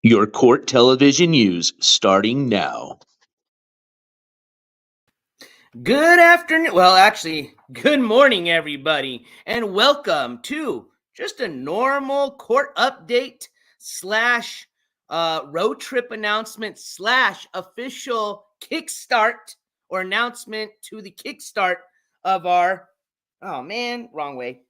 Your court television news starting now. Good afternoon. Well, actually, good morning, everybody, and welcome to just a normal court update slash road trip announcement slash official kickstart or announcement to the kickstart of our, oh man, wrong way,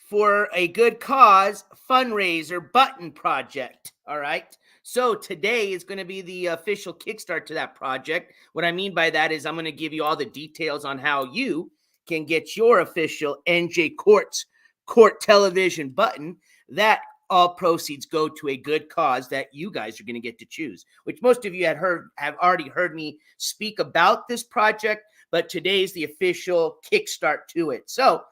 for a good cause fundraiser button project. All right. So today is going to be the official kickstart to that project. What I mean by that is I'm going to give you all the details on how you can get your official NJCourts court television button. That all proceeds go to a good cause that you guys are going to get to choose, which most of you have already heard me speak about this project, but today is the official kickstart to it. So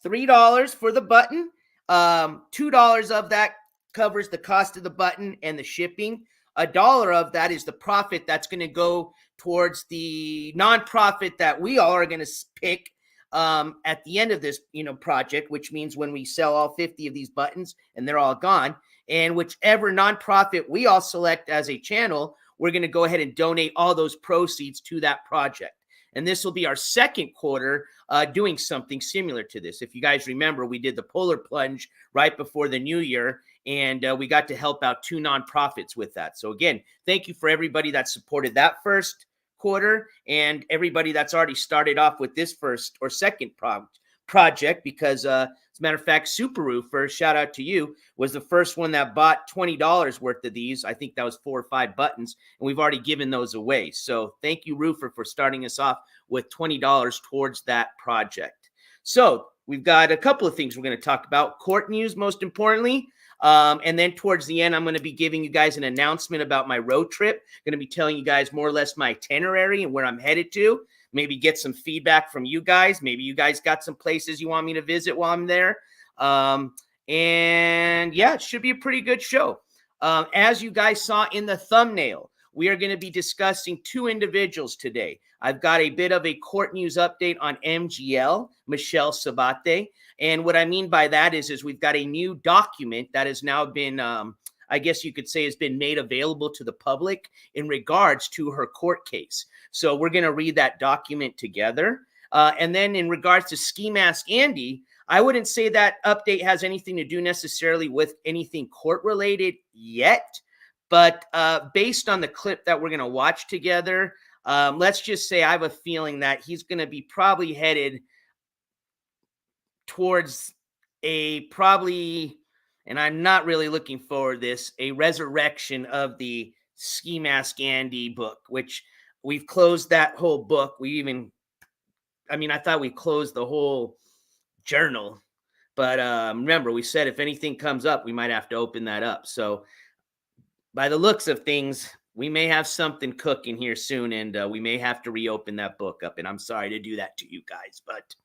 $3 for the button. $2 of that covers the cost of the button and the shipping. $1 of that is the profit that's going to go towards the nonprofit that we all are going to pick at the end of this, project, which means when we sell all 50 of these buttons and they're all gone, and whichever nonprofit we all select as a channel, we're going to go ahead and donate all those proceeds to that project. And this will be our second quarter doing something similar to this. If you guys remember, we did the Polar Plunge right before the new year, and we got to help out 2 nonprofits with that. So again, thank you for everybody that supported that first quarter and everybody that's already started off with this first or second project, because as a matter of fact, Super Roofer, shout out to you, was the first one that bought $20 worth of these. I think that was 4 or 5 buttons, and we've already given those away. So thank you, Roofer, for starting us off with $20 towards that project. So we've got a couple of things we're going to talk about. Court news, most importantly. And then towards the end, I'm going to be giving you guys an announcement about my road trip. I'm going to be telling you guys more or less my itinerary and where I'm headed to. Maybe get some feedback from you guys. Maybe you guys got some places you want me to visit while I'm there. And yeah, it should be a pretty good show. As you guys saw in the thumbnail, we are going to be discussing 2 individuals today. I've got a bit of a court news update on MGL, Michelle Sabate. And what I mean by that is we've got a new document that has now been, I guess you could say, has been made available to the public in regards to her court case. So we're going to read that document together. And then in regards to Skimask Andy, I wouldn't say that update has anything to do necessarily with anything court related yet. But based on the clip that we're going to watch together, let's just say I have a feeling that he's going to be probably headed towards a probably, and I'm not really looking forward to this, a resurrection of the Skimask Andy book, which we've closed that whole book. I thought we closed the whole journal. But remember, we said if anything comes up, we might have to open that up. So by the looks of things, we may have something cooking here soon, and we may have to reopen that book up. And I'm sorry to do that to you guys, but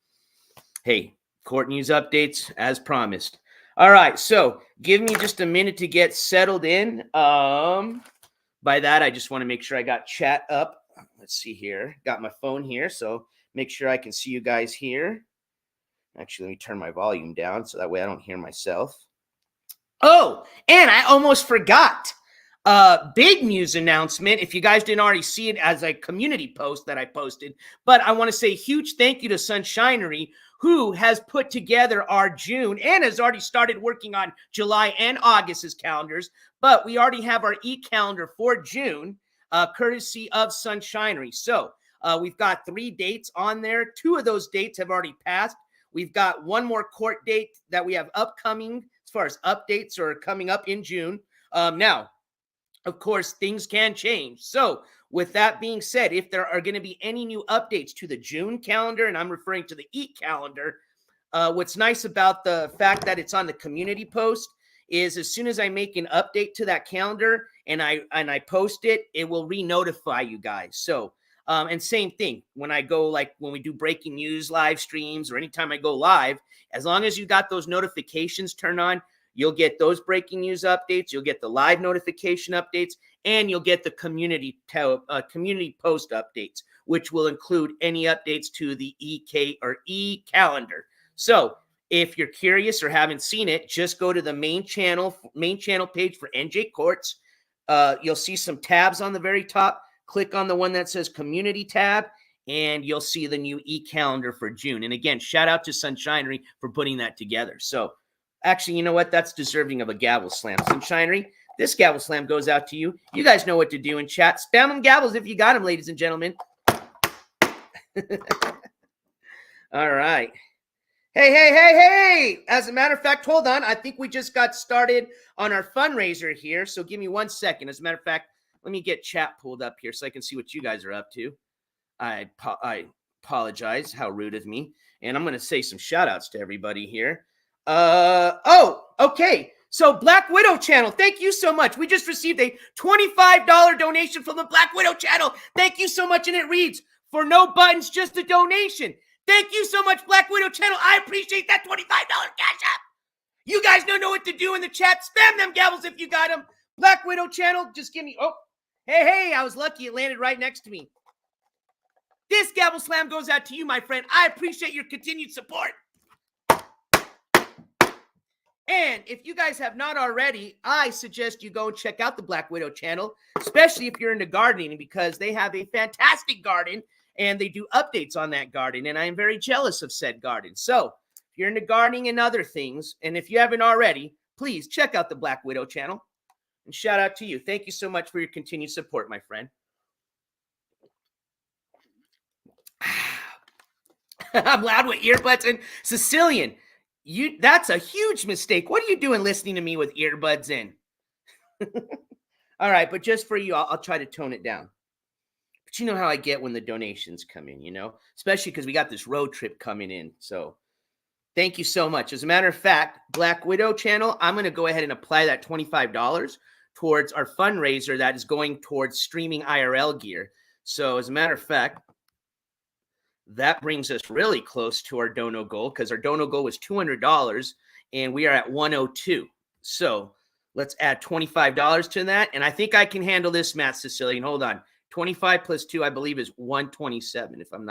hey, court news updates as promised. All right, so give me just a minute to get settled in. By that, I just want to make sure I got chat up. Let's see here. Got my phone here, so make sure I can see you guys here. Actually, let me turn my volume down so that way I don't hear myself. Oh, and I almost forgot. Big news announcement. If you guys didn't already see it as a community post that I posted, but I want to say a huge thank you to Sunshinery, who has put together our June and has already started working on July and August's calendars. But we already have our e-calendar for June, courtesy of Sunshinery. So we've got 3 dates on there. 2 of those dates have already passed. We've got 1 more court date that we have upcoming as far as updates or coming up in June. Now, of course, things can change. So with that being said, if there are going to be any new updates to the June calendar, and I'm referring to the e-calendar, what's nice about the fact that it's on the community post is as soon as I make an update to that calendar and I post it, it will re-notify you guys. So, and same thing when I go, like when we do breaking news live streams or anytime I go live, as long as you got those notifications turned on, you'll get those breaking news updates, you'll get the live notification updates, and you'll get the community post updates, which will include any updates to the e-calendar. So If you're curious or haven't seen it, just go to the main channel page for NJCourts. You'll see some tabs on the very top. Click on the one that says Community tab, and you'll see the new e-calendar for June. And again, shout out to Sunshinery for putting that together. So actually, you know what? That's deserving of a gavel slam. Sunshinery, this gavel slam goes out to you. You guys know what to do in chat. Spam them gavels if you got them, ladies and gentlemen. All right. Hey. As a matter of fact, hold on. I think we just got started on our fundraiser here. So give me 1 second. As a matter of fact, let me get chat pulled up here so I can see what you guys are up to. I apologize. How rude of me. And I'm going to say some shout outs to everybody here. Okay. So Black Widow channel, thank you so much. We just received a $25 donation from the Black Widow channel. Thank you so much. And it reads, for no buttons, just a donation. Thank you so much, Black Widow channel. I appreciate that $25 cash app. You guys don't know what to do in the chat. Spam them gavels if you got them. Black Widow channel, just give me, hey, I was lucky. It landed right next to me. This gavel slam goes out to you, my friend. I appreciate your continued support. And if you guys have not already, I suggest you go and check out the Black Widow channel, especially if you're into gardening, because they have a fantastic garden and they do updates on that garden. And I am very jealous of said garden. So if you're into gardening and other things, and if you haven't already, please check out the Black Widow channel. And shout out to you. Thank you so much for your continued support, my friend. I'm loud with earbuds. And Sicilian, that's a huge mistake. What are you doing listening to me with earbuds in? All right, but just for you, I'll try to tone it down. But you know how I get when the donations come in, especially because we got this road trip coming in. So thank you so much. As a matter of fact, Black Widow channel, I'm going to go ahead and apply that $25 towards our fundraiser that is going towards streaming IRL gear. So as a matter of fact, that brings us really close to our dono goal, because our dono goal was $200 and we are at $102. So let's add $25 to that. And I think I can handle this math, Sicilian. Hold on. 25 plus 2, I believe, is 127. If I'm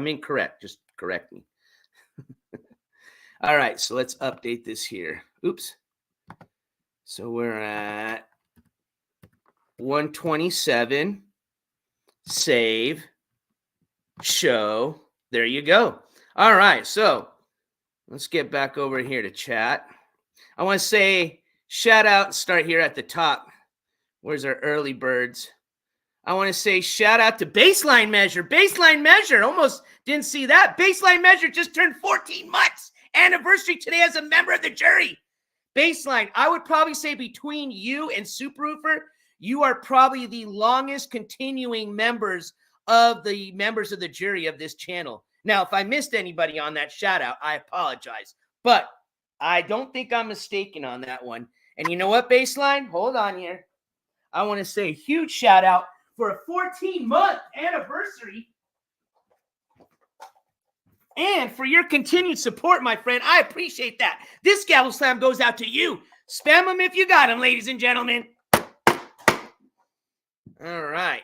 incorrect, just correct me. All right, so let's update this here. Oops. So we're at 127. Save. Show. There you go. All right, so let's get back over here to chat. I want to say shout out and start here at the top. Where's our early birds? I want to say shout out to Baseline Measure. Baseline Measure. Almost didn't see that. Baseline Measure just turned 14 months anniversary today as a member of the jury. Baseline, I would probably say between you and Super Roofer, you are probably the longest continuing members of the jury of this channel. Now, if I missed anybody on that shout out, I apologize. But I don't think I'm mistaken on that one. And you know what, Baseline? Hold on here. I want to say a huge shout out for a 14-month anniversary. And for your continued support, my friend. I appreciate that. This gavel slam goes out to you. Spam them if you got them, ladies and gentlemen. All right.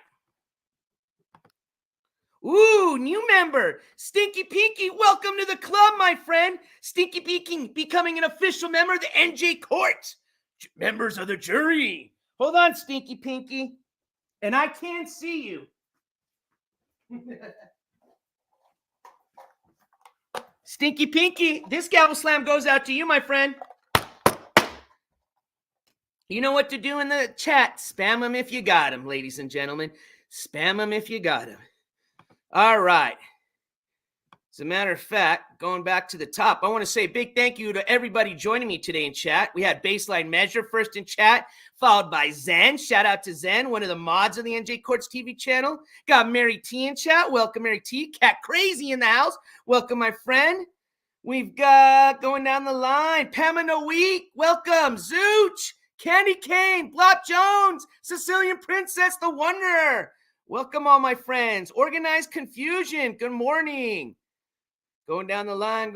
Ooh, new member, Stinky Pinky. Welcome to the club, my friend. Stinky Pinky becoming an official member of the NJCourts. Members of the jury. Hold on, Stinky Pinky. And I can't see you. Stinky Pinky, this gavel slam goes out to you, my friend. You know what to do in the chat. Spam them if you got them, ladies and gentlemen. Spam them if you got them. All right. As a matter of fact, going back to the top, I want to say a big thank you to everybody joining me today in chat. We had Baseline Measure first in chat, followed by Zen. Shout out to Zen, one of the mods of the NJCourts TV channel. Got Mary T in chat. Welcome, Mary T. Cat Crazy in the house. Welcome, my friend. We've got, going down the line, Pamela Week. Welcome. Zooch, Candy Cane, Blop Jones, Sicilian Princess, The Wanderer. Welcome, all my friends. Organized Confusion. Good morning. Going down the line.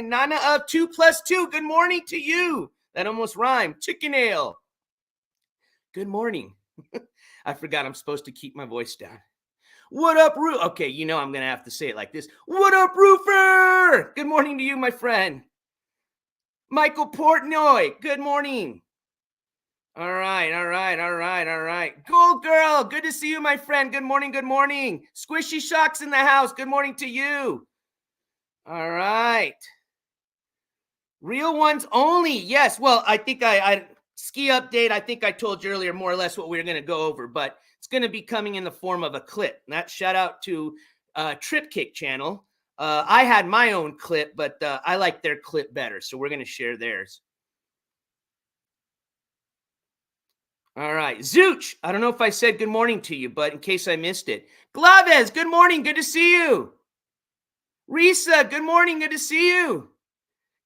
Nana of 2 plus 2. Good morning to you. That almost rhymed. Chicken Ale. Good morning. I forgot I'm supposed to keep my voice down. What up, Roof? Okay, you know I'm going to have to say it like this. What up, Roofer? Good morning to you, my friend. Michael Portnoy, good morning. All right. Gold Girl, good to see you, my friend. Good morning. Squishy Shocks in the house, good morning to you. All right. Real ones only. Yes. Well, I think I ski update. I think I told you earlier more or less what we were going to go over, but it's going to be coming in the form of a clip. And that shout out to Trip Kick channel. I had my own clip, but I like their clip better. So we're going to share theirs. All right. Zooch. I don't know if I said good morning to you, but in case I missed it. Glaves, good morning. Good to see you. Risa, good morning. Good to see you.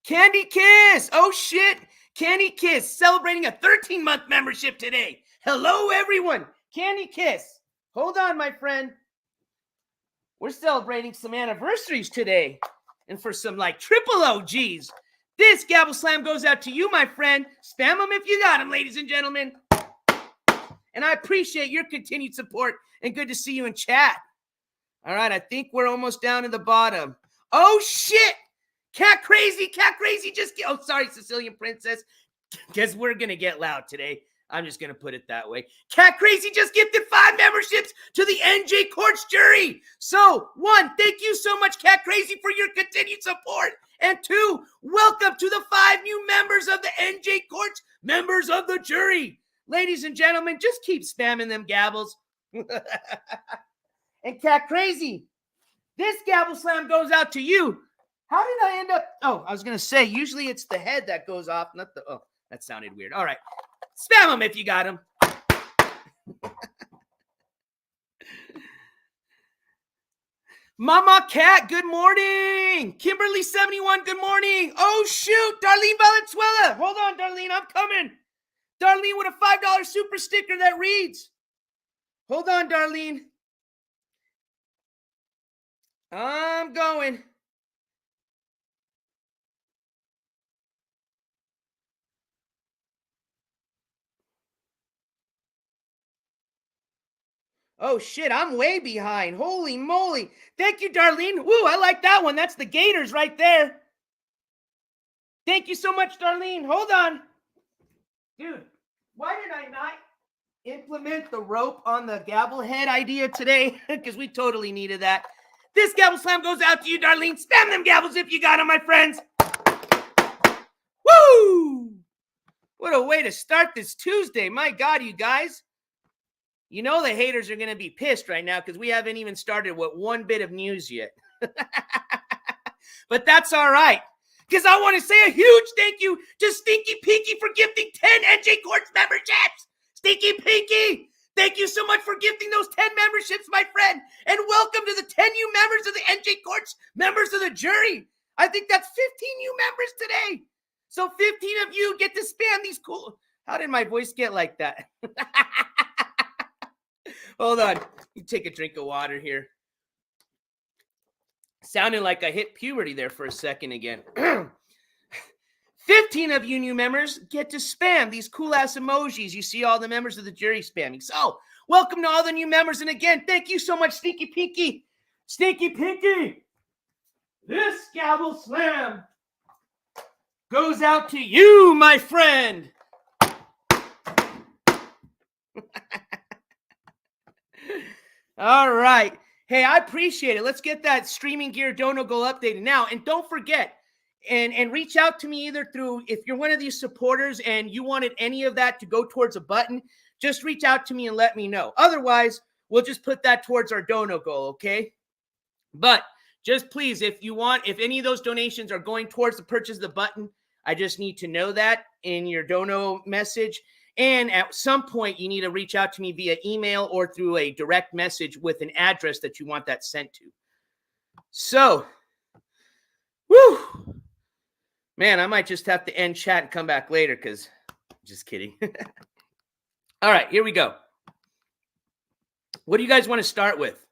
Candy Kiss. Oh, shit. Candy Kiss celebrating a 13-month membership today. Hello, everyone. Candy Kiss. Hold on, my friend. We're celebrating some anniversaries today. And for some like triple OGs, this Gabble Slam goes out to you, my friend. Spam them if you got them, ladies and gentlemen. And I appreciate your continued support and good to see you in chat. All right, I think we're almost down to the bottom. Oh, shit. Cat Crazy just get, oh, sorry, Sicilian Princess. Guess we're going to get loud today. I'm just going to put it that way. Cat Crazy just gifted 5 memberships to the NJCourts jury. So, 1, thank you so much, Cat Crazy, for your continued support. And 2, welcome to the 5 new members of the NJCourts, members of the jury. Ladies and gentlemen, just keep spamming them gabbles. And Cat Crazy, this Gabble Slam goes out to you. How did I end up? Oh, I was going to say, usually it's the head that goes off, not the, oh, that sounded weird. All right. Spam them if you got them. Mama Cat, good morning. Kimberly71, good morning. Oh, shoot. Darlene Valenzuela. Hold on, Darlene. I'm coming. Darlene with a $5 super sticker that reads. Hold on, Darlene. I'm going. Oh, shit, I'm way behind. Holy moly. Thank you, Darlene. Woo, I like that one. That's the Gators right there. Thank you so much, Darlene. Hold on. Dude, why did I not implement the rope on the gavel head idea today? Because we totally needed that. This Gabble Slam goes out to you, Darlene. Spam them gavels if you got them, my friends. Woo! What a way to start this Tuesday. My God, you guys. You know the haters are going to be pissed right now because we haven't even started with one bit of news yet. But that's all right. Because I want to say a huge thank you to Stinky Pinky for gifting 10 NJCourts memberships. Stinky Pinky, thank you so much for gifting those 10 memberships, my friend. And welcome to the 10 new members of the NJCourts, members of the jury. I think that's 15 new members today. So 15 of you get to spam these cool. How did my voice get like that? Hold on. You take a drink of water here. Sounded like I hit puberty there for a second again. 15 of you new members get to spam these cool-ass emojis. You see all the members of the jury spamming. So, welcome to all the new members. And again, thank you so much, Stinky Pinky. Stinky Pinky, this Gabble Slam goes out to you, my friend. All right. Hey, I appreciate it. Let's get that streaming gear dono goal updated now. And don't forget, and reach out to me either through, if you're one of these supporters and you wanted any of that to go towards a button, just reach out to me and let me know. Otherwise, we'll just put that towards our dono goal, okay? But just please, if any of those donations are going towards the purchase of the button, I just need to know that in your dono message. And at some point, you need to reach out to me via email or through a direct message with an address that you want that sent to. So, whew. Man, I might just have to end chat and come back later because, just kidding. All right, here we go. What do you guys want to start with?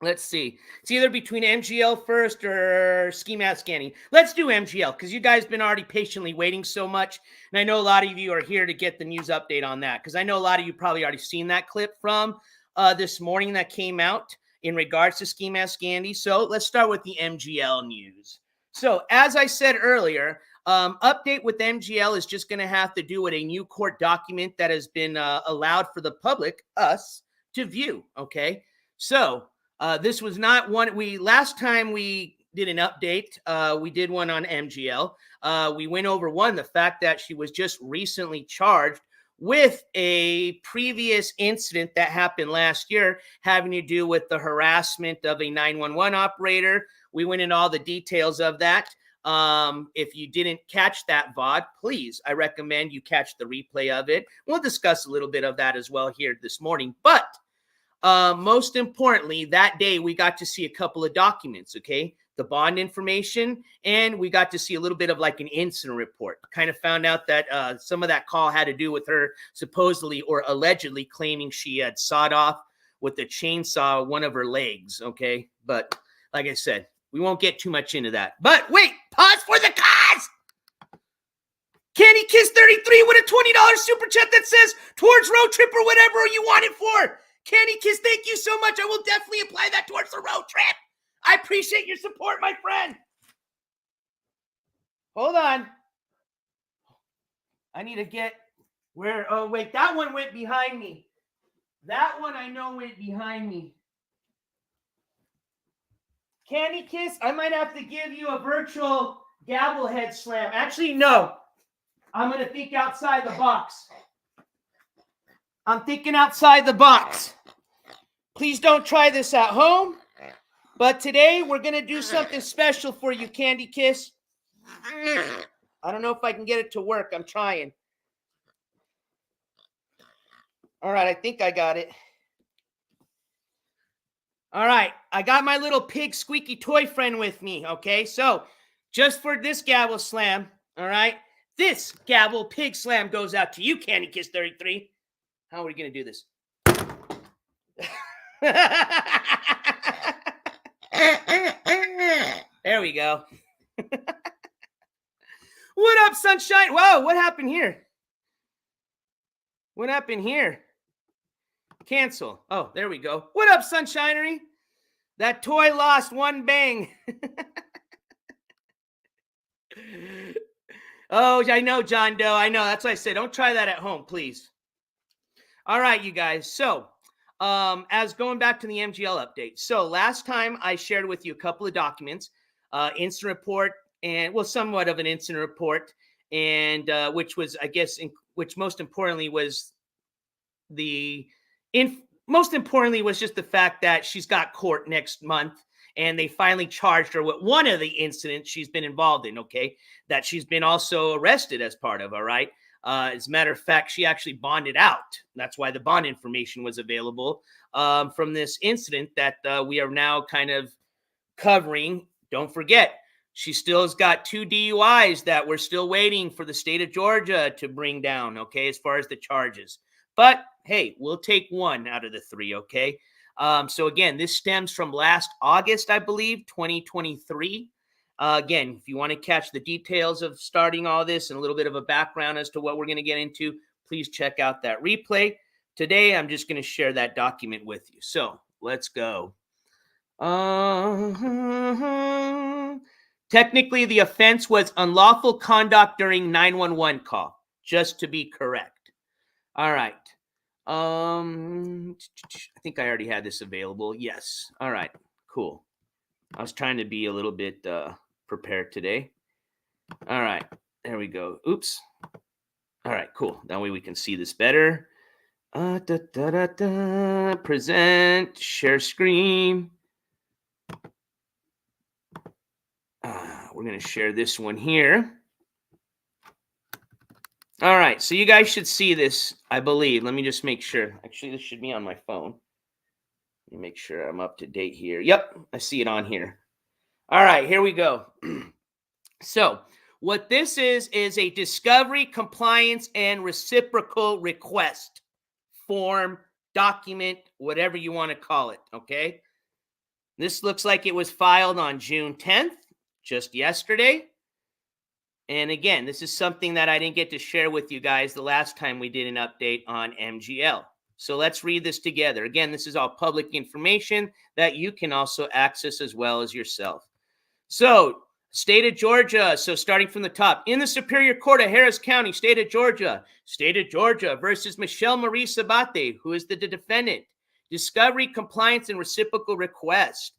Let's see. It's either between MGL first or Skimask scanning. Let's do MGL because you guys been already patiently waiting so much. And I know a lot of you are here to get the news update on that because I know a lot of you probably already seen that clip from this morning that came out in regards to Skimask Andy. So let's start with the MGL news. So as I said earlier, update with MGL is just going to have to do with a new court document that has been allowed for the public, us, to view. Okay. So this was not one last time we did an update. We did one on MGL. We went over the fact that she was just recently charged with a previous incident that happened last year having to do with the harassment of a 911 operator. We went into all the details of that. If you didn't catch that VOD, please, I recommend you catch the replay of it. We'll discuss a little bit of that as well here this morning. But most importantly, that day we got to see a couple of documents, okay? The bond information, and we got to see a little bit of like an incident report. Kind of found out that some of that call had to do with her supposedly or allegedly claiming she had sawed off with a chainsaw one of her legs, okay? But like I said, we won't get too much into that. But wait, pause for the cause! Candy Kiss 33 with a $20 super chat that says towards road trip or whatever you want it for. Candy Kiss, thank you so much. I will definitely apply that towards the road trip. I appreciate your support, my friend. Hold on. I need to get where. Oh, wait. That one went behind me. That one I know went behind me. Candy Kiss, I might have to give you a virtual gavel head slam. Actually, no. I'm going to think outside the box. I'm thinking outside the box. Please don't try this at home. But today we're going to do something special for you, Candy Kiss. I don't know if I can get it to work. I'm trying. All right, I think I got it. All right, I got my little pig squeaky toy friend with me, okay? So just for this gavel slam, all right? This gavel pig slam goes out to you, Candy Kiss 33. How are we going to do this? There we go. What up, sunshine? Whoa, what happened here? What happened here? Cancel. Oh, there we go. What up, sunshinery? That toy lost one bang. Oh, I know, John Doe. I know. That's why I said don't try that at home, please. All right, you guys. So, as going back to the MGL update. So last time I shared with you a couple of documents, incident report, and somewhat of an incident report, and which was, I guess, which most importantly was most importantly was just the fact that she's got court next month, and they finally charged her with one of the incidents she's been involved in, okay, that she's been also arrested as part of, all right? As a matter of fact, she actually bonded out. That's why the bond information was available from this incident that we are now kind of covering. Don't forget, she still has got 2 DUIs that we're still waiting for the state of Georgia to bring down, okay, as far as the charges. But, hey, we'll take 1 out of the 3, okay? So, again, this stems from last August, I believe, 2023. Again, if you want to catch the details of starting all this and a little bit of a background as to what we're going to get into, please check out that replay. Today, I'm just going to share that document with you. So, let's go. Technically, the offense was unlawful conduct during 911 call, just to be correct. All right. I think I already had this available. Yes. All right. Cool. I was trying to be a little bit prepared today. All right. There we go. Oops. All right. Cool. That way we can see this better. Present. Share screen. We're going to share this one here. All right, so you guys should see this, I believe. Let me just make sure. Actually, this should be on my phone. Let me make sure I'm up to date here. Yep, I see it on here. All right, here we go. So what this is a discovery, compliance, and reciprocal request form, document, whatever you want to call it, okay? This looks like it was filed on June 10th, just yesterday. And again, this is something that I didn't get to share with you guys the last time we did an update on MGL. So let's read this together. Again, this is all public information that you can also access as well as yourself. So, state of Georgia. So starting from the top, in the Superior Court of Harris County, state of Georgia versus Michelle Marie Sabate, who is the defendant. Discovery, compliance, and reciprocal request.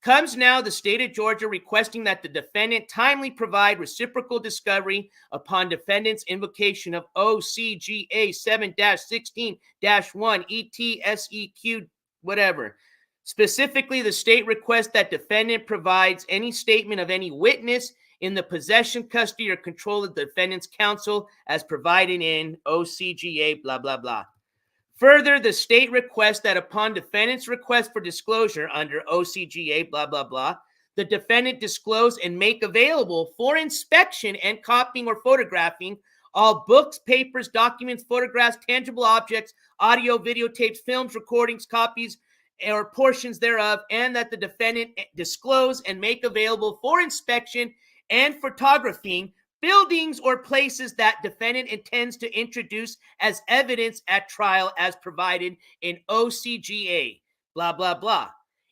Comes now the state of Georgia requesting that the defendant timely provide reciprocal discovery upon defendant's invocation of OCGA 7-16-1 ETSEQ whatever. Specifically, the state requests that defendant provides any statement of any witness in the possession, custody, or control of the defendant's counsel as provided in OCGA blah, blah, blah. Further, the state requests that upon defendant's request for disclosure under OCGA blah, blah, blah, the defendant disclose and make available for inspection and copying or photographing all books, papers, documents, photographs, tangible objects, audio, videotapes, films, recordings, copies, or portions thereof, and that the defendant disclose and make available for inspection and photographing buildings or places that defendant intends to introduce as evidence at trial as provided in OCGA, blah, blah, blah.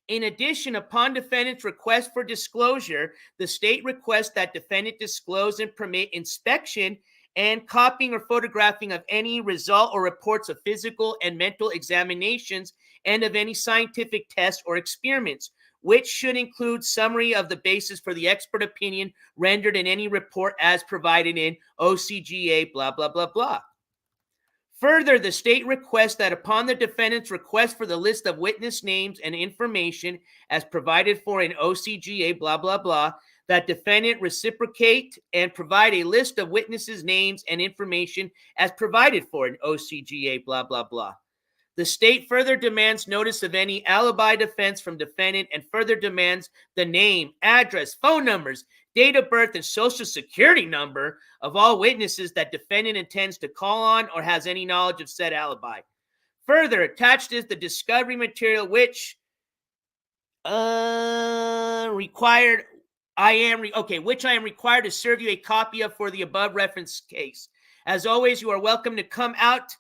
In addition, upon defendant's request for disclosure, the state requests that defendant disclose and permit inspection and copying or photographing of any result or reports of physical and mental examinations and of any scientific tests or experiments, which should include summary of the basis for the expert opinion rendered in any report as provided in OCGA, blah, blah, blah, blah. Further, the state requests that upon the defendant's request for the list of witness names and information as provided for in OCGA, blah, blah, blah, that defendant reciprocate and provide a list of witnesses' names and information as provided for in OCGA, blah, blah, blah. The state further demands notice of any alibi defense from defendant and further demands the name, address, phone numbers, date of birth, and social security number of all witnesses that defendant intends to call on or has any knowledge of said alibi. Further, attached is the discovery material which which I am required to serve you a copy of for the above referenced case. As always, you are welcome to come out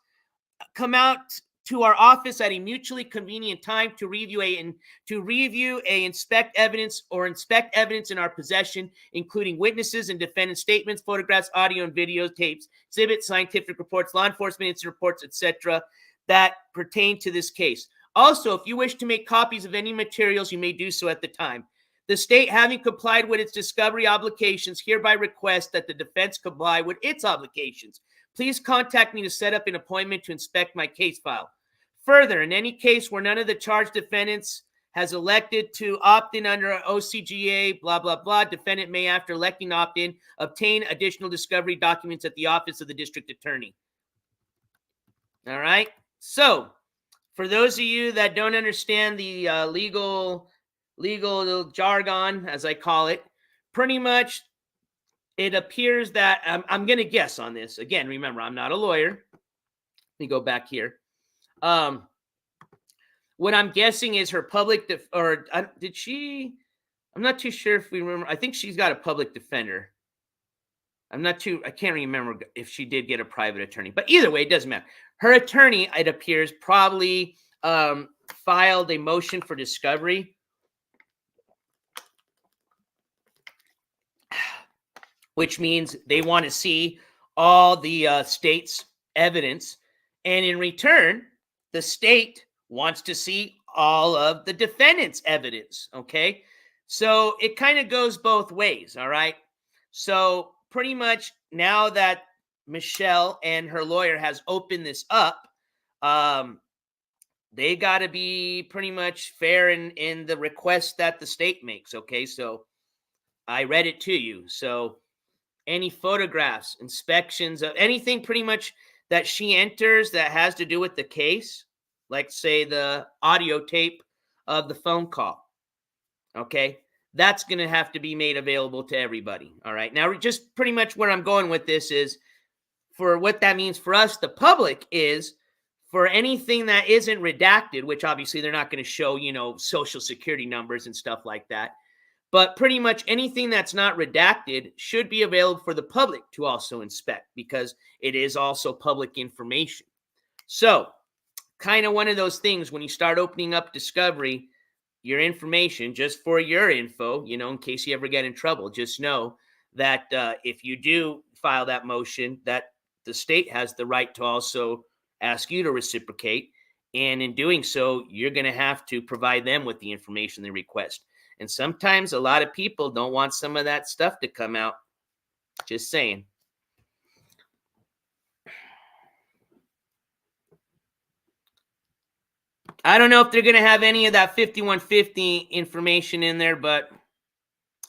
to our office at a mutually convenient time to inspect evidence in our possession, including witnesses and defendant statements, photographs, audio and video tapes, exhibits, scientific reports, law enforcement incident reports, etc., that pertain to this case. Also, if you wish to make copies of any materials, you may do so at the time. The state, having complied with its discovery obligations, hereby requests that the defense comply with its obligations. Please contact me to set up an appointment to inspect my case file. Further, in any case where none of the charged defendants has elected to opt in under OCGA, blah, blah, blah, defendant may, after electing to opt in, obtain additional discovery documents at the office of the district attorney. All right. So, for those of you that don't understand the legal jargon, as I call it, pretty much it appears that I'm going to guess on this. Again, remember, I'm not a lawyer. Let me go back here. What I'm guessing is her public did she? I'm not too sure if we remember. I think she's got a public defender. I can't remember if she did get a private attorney, but either way, it doesn't matter. Her attorney, it appears, probably filed a motion for discovery, which means they want to see all the state's evidence. And in return, the state wants to see all of the defendant's evidence, okay? So it kind of goes both ways, all right? So pretty much now that Michelle and her lawyer has opened this up, they got to be pretty much fair in the request that the state makes, okay? So I read it to you. So any photographs, inspections of anything pretty much that she enters that has to do with the case, like say the audio tape of the phone call, okay, that's going to have to be made available to everybody, all right? Now, just pretty much where I'm going with this is, for what that means for us, the public, is for anything that isn't redacted, which obviously they're not going to show, social security numbers and stuff like that. But pretty much anything that's not redacted should be available for the public to also inspect because it is also public information. So, kind of one of those things when you start opening up discovery, your information, just for your info, in case you ever get in trouble, just know that if you do file that motion, that the state has the right to also ask you to reciprocate. And in doing so, you're going to have to provide them with the information they request. And sometimes a lot of people don't want some of that stuff to come out. Just saying. I don't know if they're going to have any of that 5150 information in there, but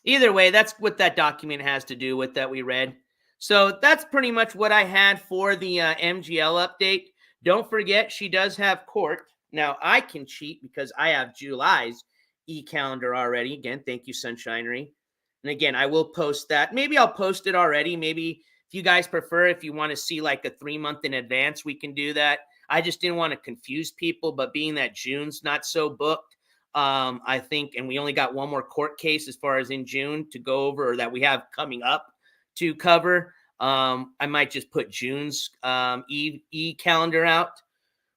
either way, that's what that document has to do with that we read. So that's pretty much what I had for the MGL update. Don't forget, she does have court. Now, I can cheat because I have July's e-calendar already. Again, thank you, Sunshinery. And again, I will post that. Maybe I'll post it already. Maybe if you guys prefer, if you want to see like a 3-month in advance, we can do that. I just didn't want to confuse people, but being that June's not so booked, I think, and we only got one more court case as far as in June to go over, or that we have coming up to cover. I might just put June's e-calendar out.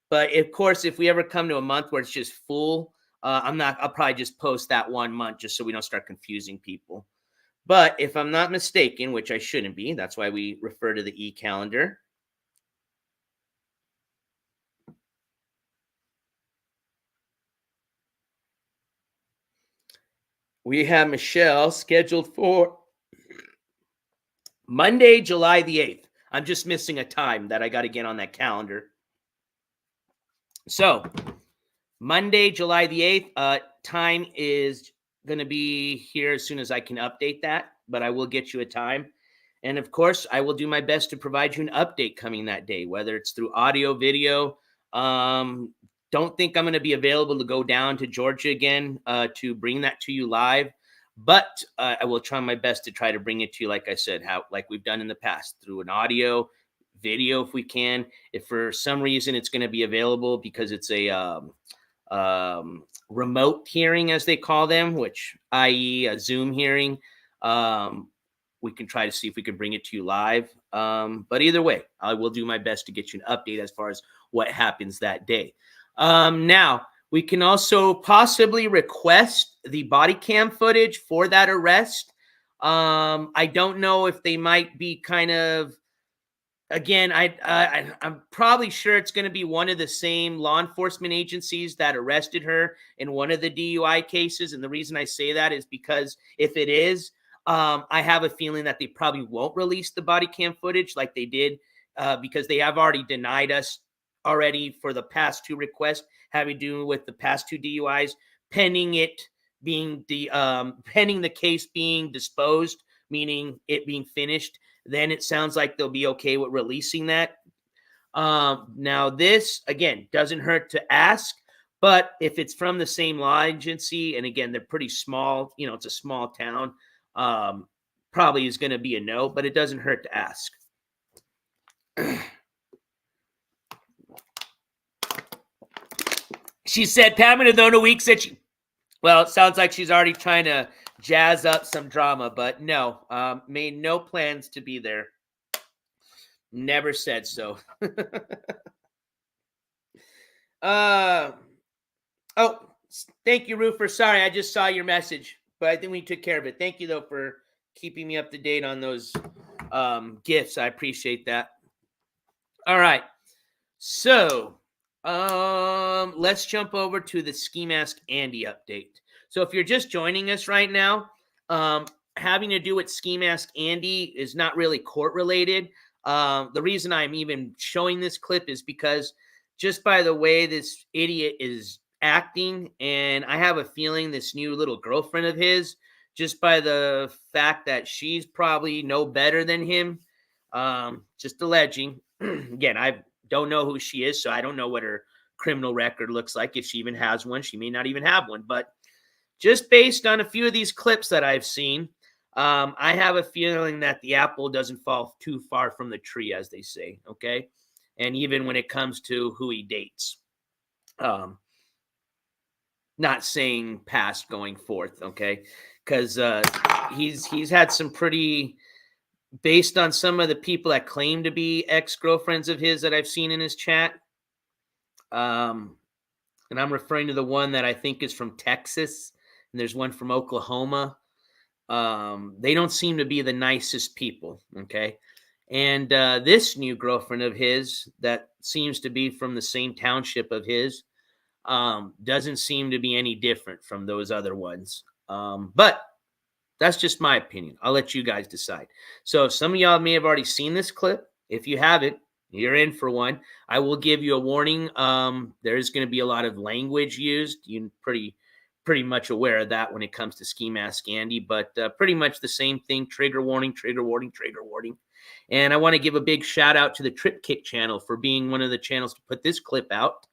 But of course, if we ever come to a month where it's just full, I'll probably just post that 1 month just so we don't start confusing people. But if I'm not mistaken, which I shouldn't be, that's why we refer to the e-calendar. We have Michelle scheduled for Monday, July the 8th. I'm just missing a time that I got to get on that calendar. So, Monday, July the 8th, time is going to be here as soon as I can update that, but I will get you a time. And of course, I will do my best to provide you an update coming that day, whether it's through audio, video. Don't think I'm going to be available to go down to Georgia again to bring that to you live. But I will try my best to try to bring it to you, like I said, like we've done in the past, through an audio, video if we can. If for some reason it's going to be available because it's a remote hearing, as they call them, which i.e. a Zoom hearing, we can try to see if we can bring it to you live. But either way, I will do my best to get you an update as far as what happens that day. Now, we can also possibly request the body cam footage for that arrest. I don't know if they might be kind of, again, I'm probably sure it's going to be one of the same law enforcement agencies that arrested her in one of the DUI cases. And the reason I say that is because if it is, I have a feeling that they probably won't release the body cam footage like they did because they have already denied us already for the past 2 requests having to do with the past 2 DUIs, pending it being pending the case being disposed, meaning it being finished. Then it sounds like they'll be okay with releasing that. Now this, again, doesn't hurt to ask, but if it's from the same law agency, and again, they're pretty small, it's a small town, probably is going to be a no, but it doesn't hurt to ask. She said, Pamela Dona Week said she, well, it sounds like she's already trying to jazz up some drama, but no, made no plans to be there. Never said so. Oh, thank you, Roofer. Sorry, I just saw your message, but I think we took care of it. Thank you, though, for keeping me up to date on those gifts. I appreciate that. All right. So, let's jump over to the Skimask Andy update. So if you're just joining us right now, having to do with Skimask Andy is not really court related. The reason I'm even showing this clip is because just by the way this idiot is acting, and I have a feeling this new little girlfriend of his, just by the fact that she's probably no better than him, just alleging. Again, I don't know who she is, so I don't know what her criminal record looks like. If she even has one, she may not even have one. But just based on a few of these clips that I've seen, I have a feeling that the apple doesn't fall too far from the tree, as they say, okay? and even when it comes to who he dates. Not saying past going forth, okay? Because he's had some pretty, based on some of the people that claim to be ex-girlfriends of his that I've seen in his chat. And I'm referring to the one that I think is from Texas, and there's one from Oklahoma. They don't seem to be the nicest people, okay? And this new girlfriend of his that seems to be from the same township of his doesn't seem to be any different from those other ones. But that's just my opinion. I'll let you guys decide. So some of y'all may have already seen this clip. If you haven't, you're in for one. I will give you a warning. There is going to be a lot of language used. You're pretty much aware of that when it comes to Skimask Andy, but pretty much the same thing. Trigger warning, trigger warning, trigger warning. And I want to give a big shout out to the Trip Kick channel for being one of the channels to put this clip out.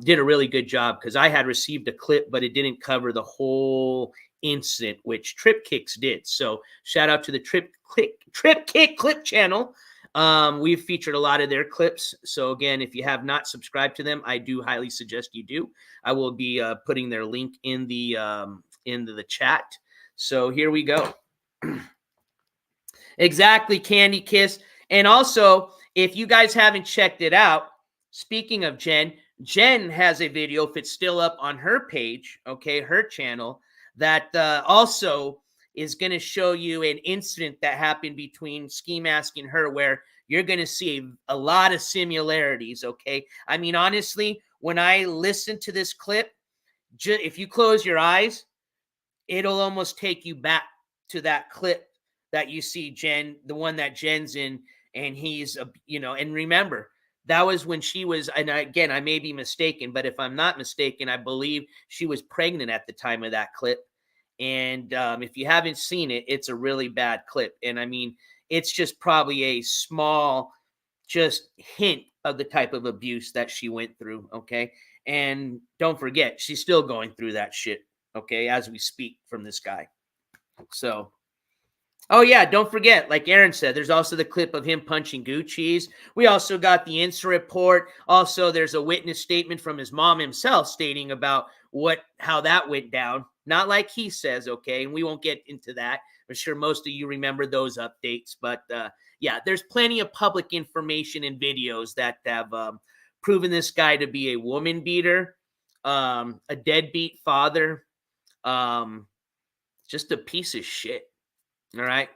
Did a really good job because I had received a clip, but it didn't cover the whole incident, which Trip Kicks did. So shout out to the Trip Kick clip channel. We've featured a lot of their clips. So again, if you have not subscribed to them, I do highly suggest you do. I will be putting their link in the into the chat. So here we go. Exactly, Candy Kiss. And also, if you guys haven't checked it out, speaking of Jen has a video, if it's still up on her page, okay, her channel, that also is going to show you an incident that happened between Skimask and her where you're going to see a lot of similarities, okay? I mean, honestly, when I listen to this clip, if you close your eyes, it'll almost take you back to that clip that you see Jen, the one that Jen's in, and he's, and remember, that was when she was, and again, I may be mistaken, but if I'm not mistaken, I believe she was pregnant at the time of that clip. And if you haven't seen it, it's a really bad clip. And I mean, it's just probably a small, just hint of the type of abuse that she went through, okay? And don't forget, she's still going through that shit, okay, as we speak from this guy. So, oh yeah, don't forget, like Aaron said, there's also the clip of him punching Gucci's. We also got the Insta report. Also, there's a witness statement from his mom himself stating about how that went down. Not like he says, okay, and we won't get into that. I'm sure most of you remember those updates, but yeah, there's plenty of public information and videos that have proven this guy to be a woman beater, a deadbeat father, just a piece of shit. All right.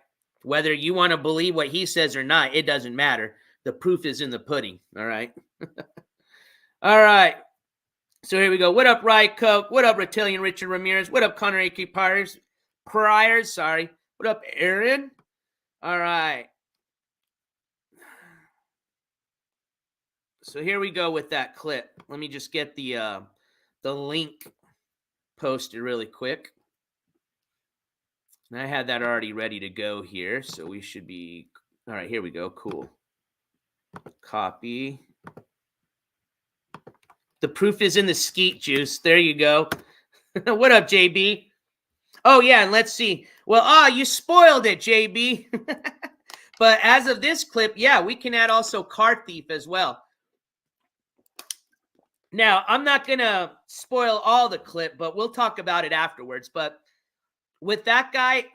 Whether you want to believe what he says or not, it doesn't matter. The proof is in the pudding. All right. All right. So here we go. What up, Riot Coke? What up, Reptilian Richard Ramirez? What up, Connor A.K. Priors? Sorry. What up, Aaron? All right. So here we go with that clip. Let me just get the link posted really quick. And I had that already ready to go here, so we should be... All right, here we go. Cool. Copy. The proof is in the skeet juice. There you go. What up, JB? Oh, yeah, and let's see. Well, you spoiled it, JB. But as of this clip, yeah, we can add also car thief as well. Now, I'm not going to spoil all the clip, but we'll talk about it afterwards. But with that guy,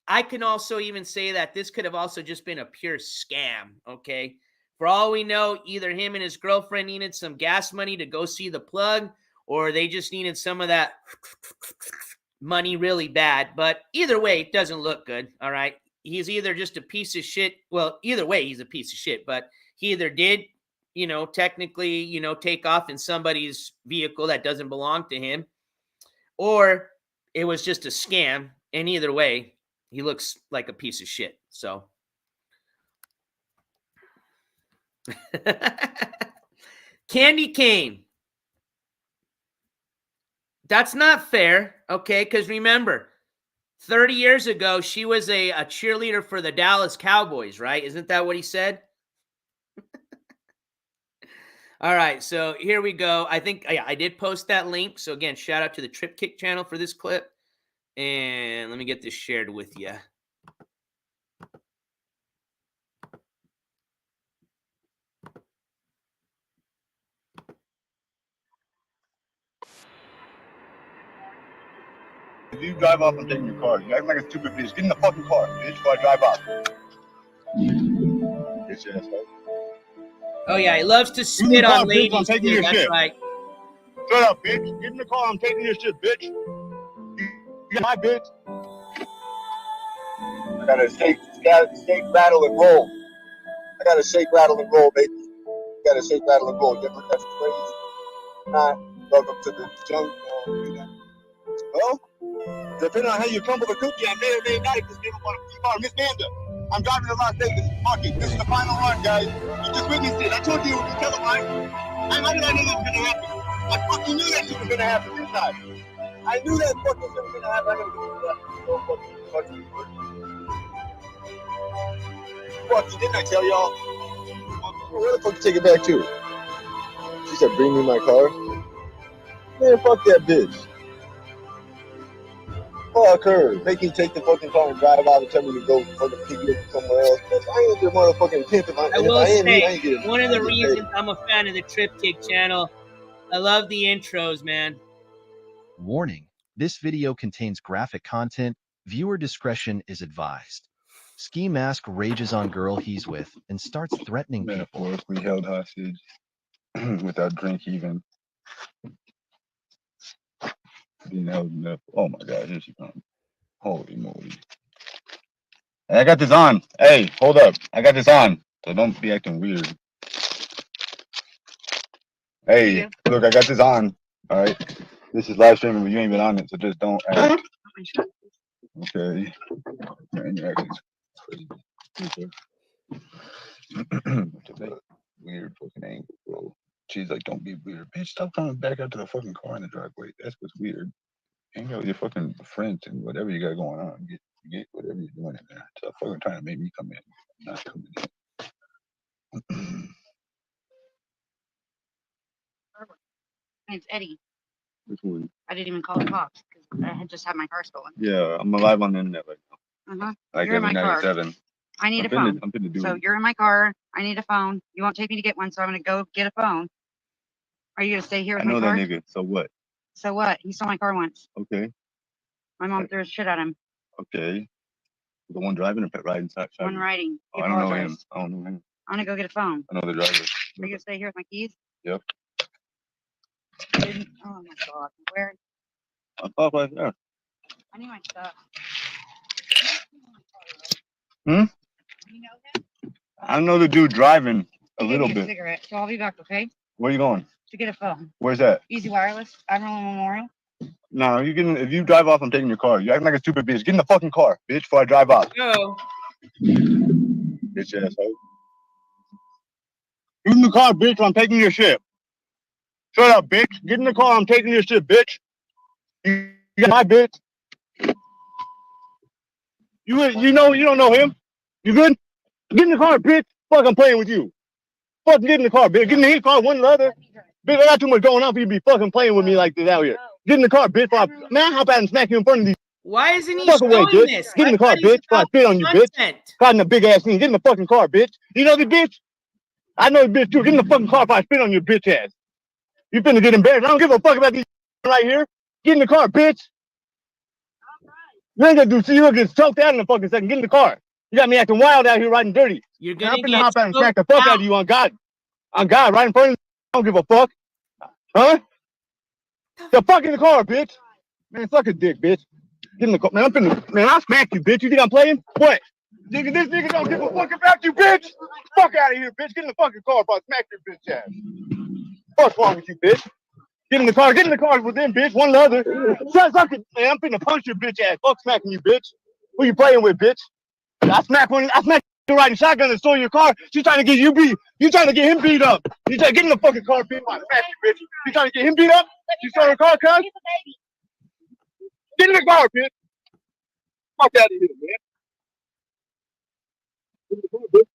I can also even say that this could have also just been a pure scam, okay? For all we know, either him and his girlfriend needed some gas money to go see the plug, or they just needed some of that money really bad. But either way, it doesn't look good, all right? He's either just a piece of shit. Well, either way, he's a piece of shit. But he either did, technically, take off in somebody's vehicle that doesn't belong to him, or it was just a scam. And either way, he looks like a piece of shit. So Candy Cane. That's not fair, okay? Because remember, 30 years ago, she was a cheerleader for the Dallas Cowboys, right? Isn't that what he said? All right, so here we go. I think I did post that link. So again, shout out to the Trip Kick channel for this clip. And let me get this shared with you. If you drive off, I'm taking your car. You act like a stupid bitch. Get in the fucking car, bitch, before I drive off. Bitch ass. Oh yeah, he loves to In the spit car, on bitch, ladies I'm taking too. your That's shit. right. Shut up, bitch. Get in the car. I'm taking your shit, bitch. You got my bitch. I got to shake, rattle, and roll. I got to shake, rattle, and roll, baby. Got to shake, rattle, and roll. That's crazy. Welcome to the jungle. Well, depending on how you crumble the cookie, I may or may not just give up on a car. Miss Manda, I'm driving to Las Vegas. Fuck it. This is the final run, guys. You just witnessed it. I told you it would be televised. How did I know that was going to happen? I fucking knew that shit was going to happen, didn't I? I knew that fucking shit was going to happen. I gotta get to that. Fuck you, didn't I tell y'all? Where the fuck you take it back to? She said, bring me my car. Man, fuck that bitch. Fuck her. Make me take the fucking car and drive out and tell me to go fucking pick you up somewhere else. I ain't your motherfucking pimp. I will say, one of the reasons I'm a fan of the Triptych channel, I love the intros, man. Warning, this video contains graphic content. Viewer discretion is advised. Skimask rages on girl he's with and starts threatening people. Metaphorically held hostage without drink even. Being held up. Oh my god, here she comes. Holy moly. I got this on. Hey, hold up. I got this on. So don't be acting weird. Hey, look, I got this on. Alright. This is live streaming, but you ain't been on it, so just don't act. Okay. Man, you're acting crazy. Weird fucking angle, bro. She's like, don't be weird. Bitch, stop coming back out to the fucking car in the driveway. That's what's weird. Hang out with your fucking friends and whatever you got going on. Get whatever you're doing in there. Stop fucking trying to make me come in. I'm not coming in. My name's Eddie. Which one? I didn't even call the cops because I had just had my car stolen. Yeah, I'm alive on the internet right now. Like You're in every my night car. at 7. I need a phone. I'm finna do So it. you're in my car. I need a phone. You won't take me to get one, so I'm gonna go get a phone. Are you gonna stay here with I know my car? that nigga. So what? So what? He stole my car once. Okay. My mom threw his shit at him. Okay. The one driving or riding? One riding. Oh, I don't know him. I don't know him. I'm gonna go get a phone. I know the driver. Are you gonna stay here with my keys? Yep. Oh my god. Where? I'll pop right there. I need my stuff. Hmm? You know him? I know the dude driving a He little gave me bit. a cigarette, so I'll be back, okay? Where you going? To get a phone. Where's that? Easy Wireless, Admiral Memorial. No, if you drive off, I'm taking your car. You acting like a stupid bitch. Get in the fucking car, bitch, before I drive off. Go. Bitch asshole. Get in the car, bitch, or I'm taking your shit. Shut up, bitch. Get in the car, I'm taking your shit, bitch. You got my bitch. You don't know him. You good? Get in the car, bitch. Fuck, I'm playing with you. Fuck, get in the car, bitch. Get in the car, one or the other. Bitch, I got too much going on for you to be fucking playing with me like this out here. Get in the car, bitch. Man, I hop out and smack you in front of these. Why isn't he Fuck showing away, bitch. this? Get in the car, bitch. Before I spit on you, bitch. Caught in a big ass thing. Get in the fucking car, bitch. You know the bitch? I know the bitch too. Get in the fucking car before I spit on your bitch ass. You finna get embarrassed. I don't give a fuck about these right here. Get in the car, bitch. You ain't gonna do shit. You're gonna get choked out in a fucking second. Get in the car. You got me acting wild out here riding dirty. You're gonna I'm finna get hop out and choked smack the fuck out out. of you on God. On God, right in front of you. I don't give a fuck. Huh? The fuck in the car, bitch. Man, fuck a dick, bitch. Get in the car. Man, I'll smack you, bitch. You think I'm playing? What? Nigga, this nigga don't give a fuck about you, bitch. Fuck out of here, bitch. Get in the fucking car before I smack your bitch ass. What's wrong with you, bitch? Get in the car with them, bitch. One or the other. Suck it, man. I'm finna punch your bitch ass. Fuck smacking you, bitch. Who you playing with, bitch? I smack you riding shotgun and stole your car. She's trying to get you beat. You trying to get him beat up. You trying to get in the fucking car, bitch. I smack you, bitch. You trying to get him beat up? You stole her car, cuz? Get in the car, bitch. Fuck out of here, man. Get in the car, bitch.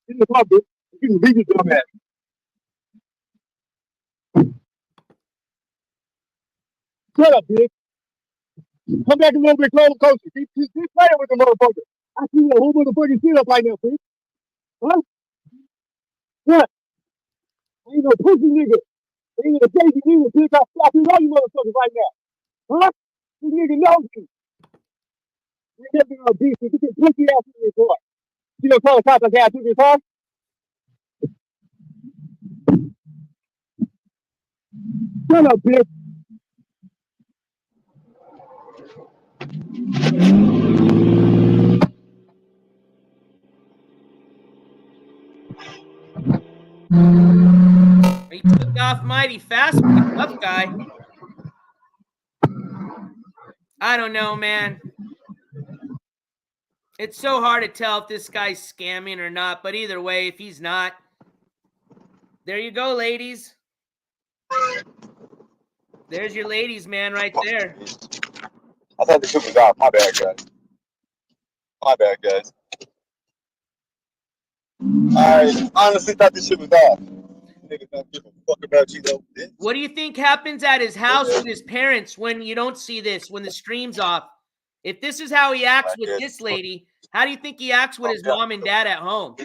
Get in the car, bitch. You can beat your dumb ass. Shut up, bitch. Come back a little bit closer. Keep playing with the motherfucker. I see the whole motherfucking shit up right now, bitch. Huh? What? Ain't no pussy nigga. Ain't no crazy nigga, bitch. I'll slap you all you motherfuckers right now. Huh? This nigga knows you. You're never gonna beat you. Get your pussy ass in your car. You don't call the cops like that. Took your car. Shut up, bitch. He took off mighty fast, but a tough guy. I don't know, man. It's so hard to tell if this guy's scamming or not, but either way, if he's not, there you go, ladies. There's your ladies, man, right there. I thought the shit was off. My bad, guys. My bad, guys. I honestly thought this shit was off. Niggas don't give a fuck about you, though. Bitch. What do you think happens at his house with his parents when you don't see this, when the stream's off? If this is how he acts with this lady, how do you think he acts with his mom and dad at home?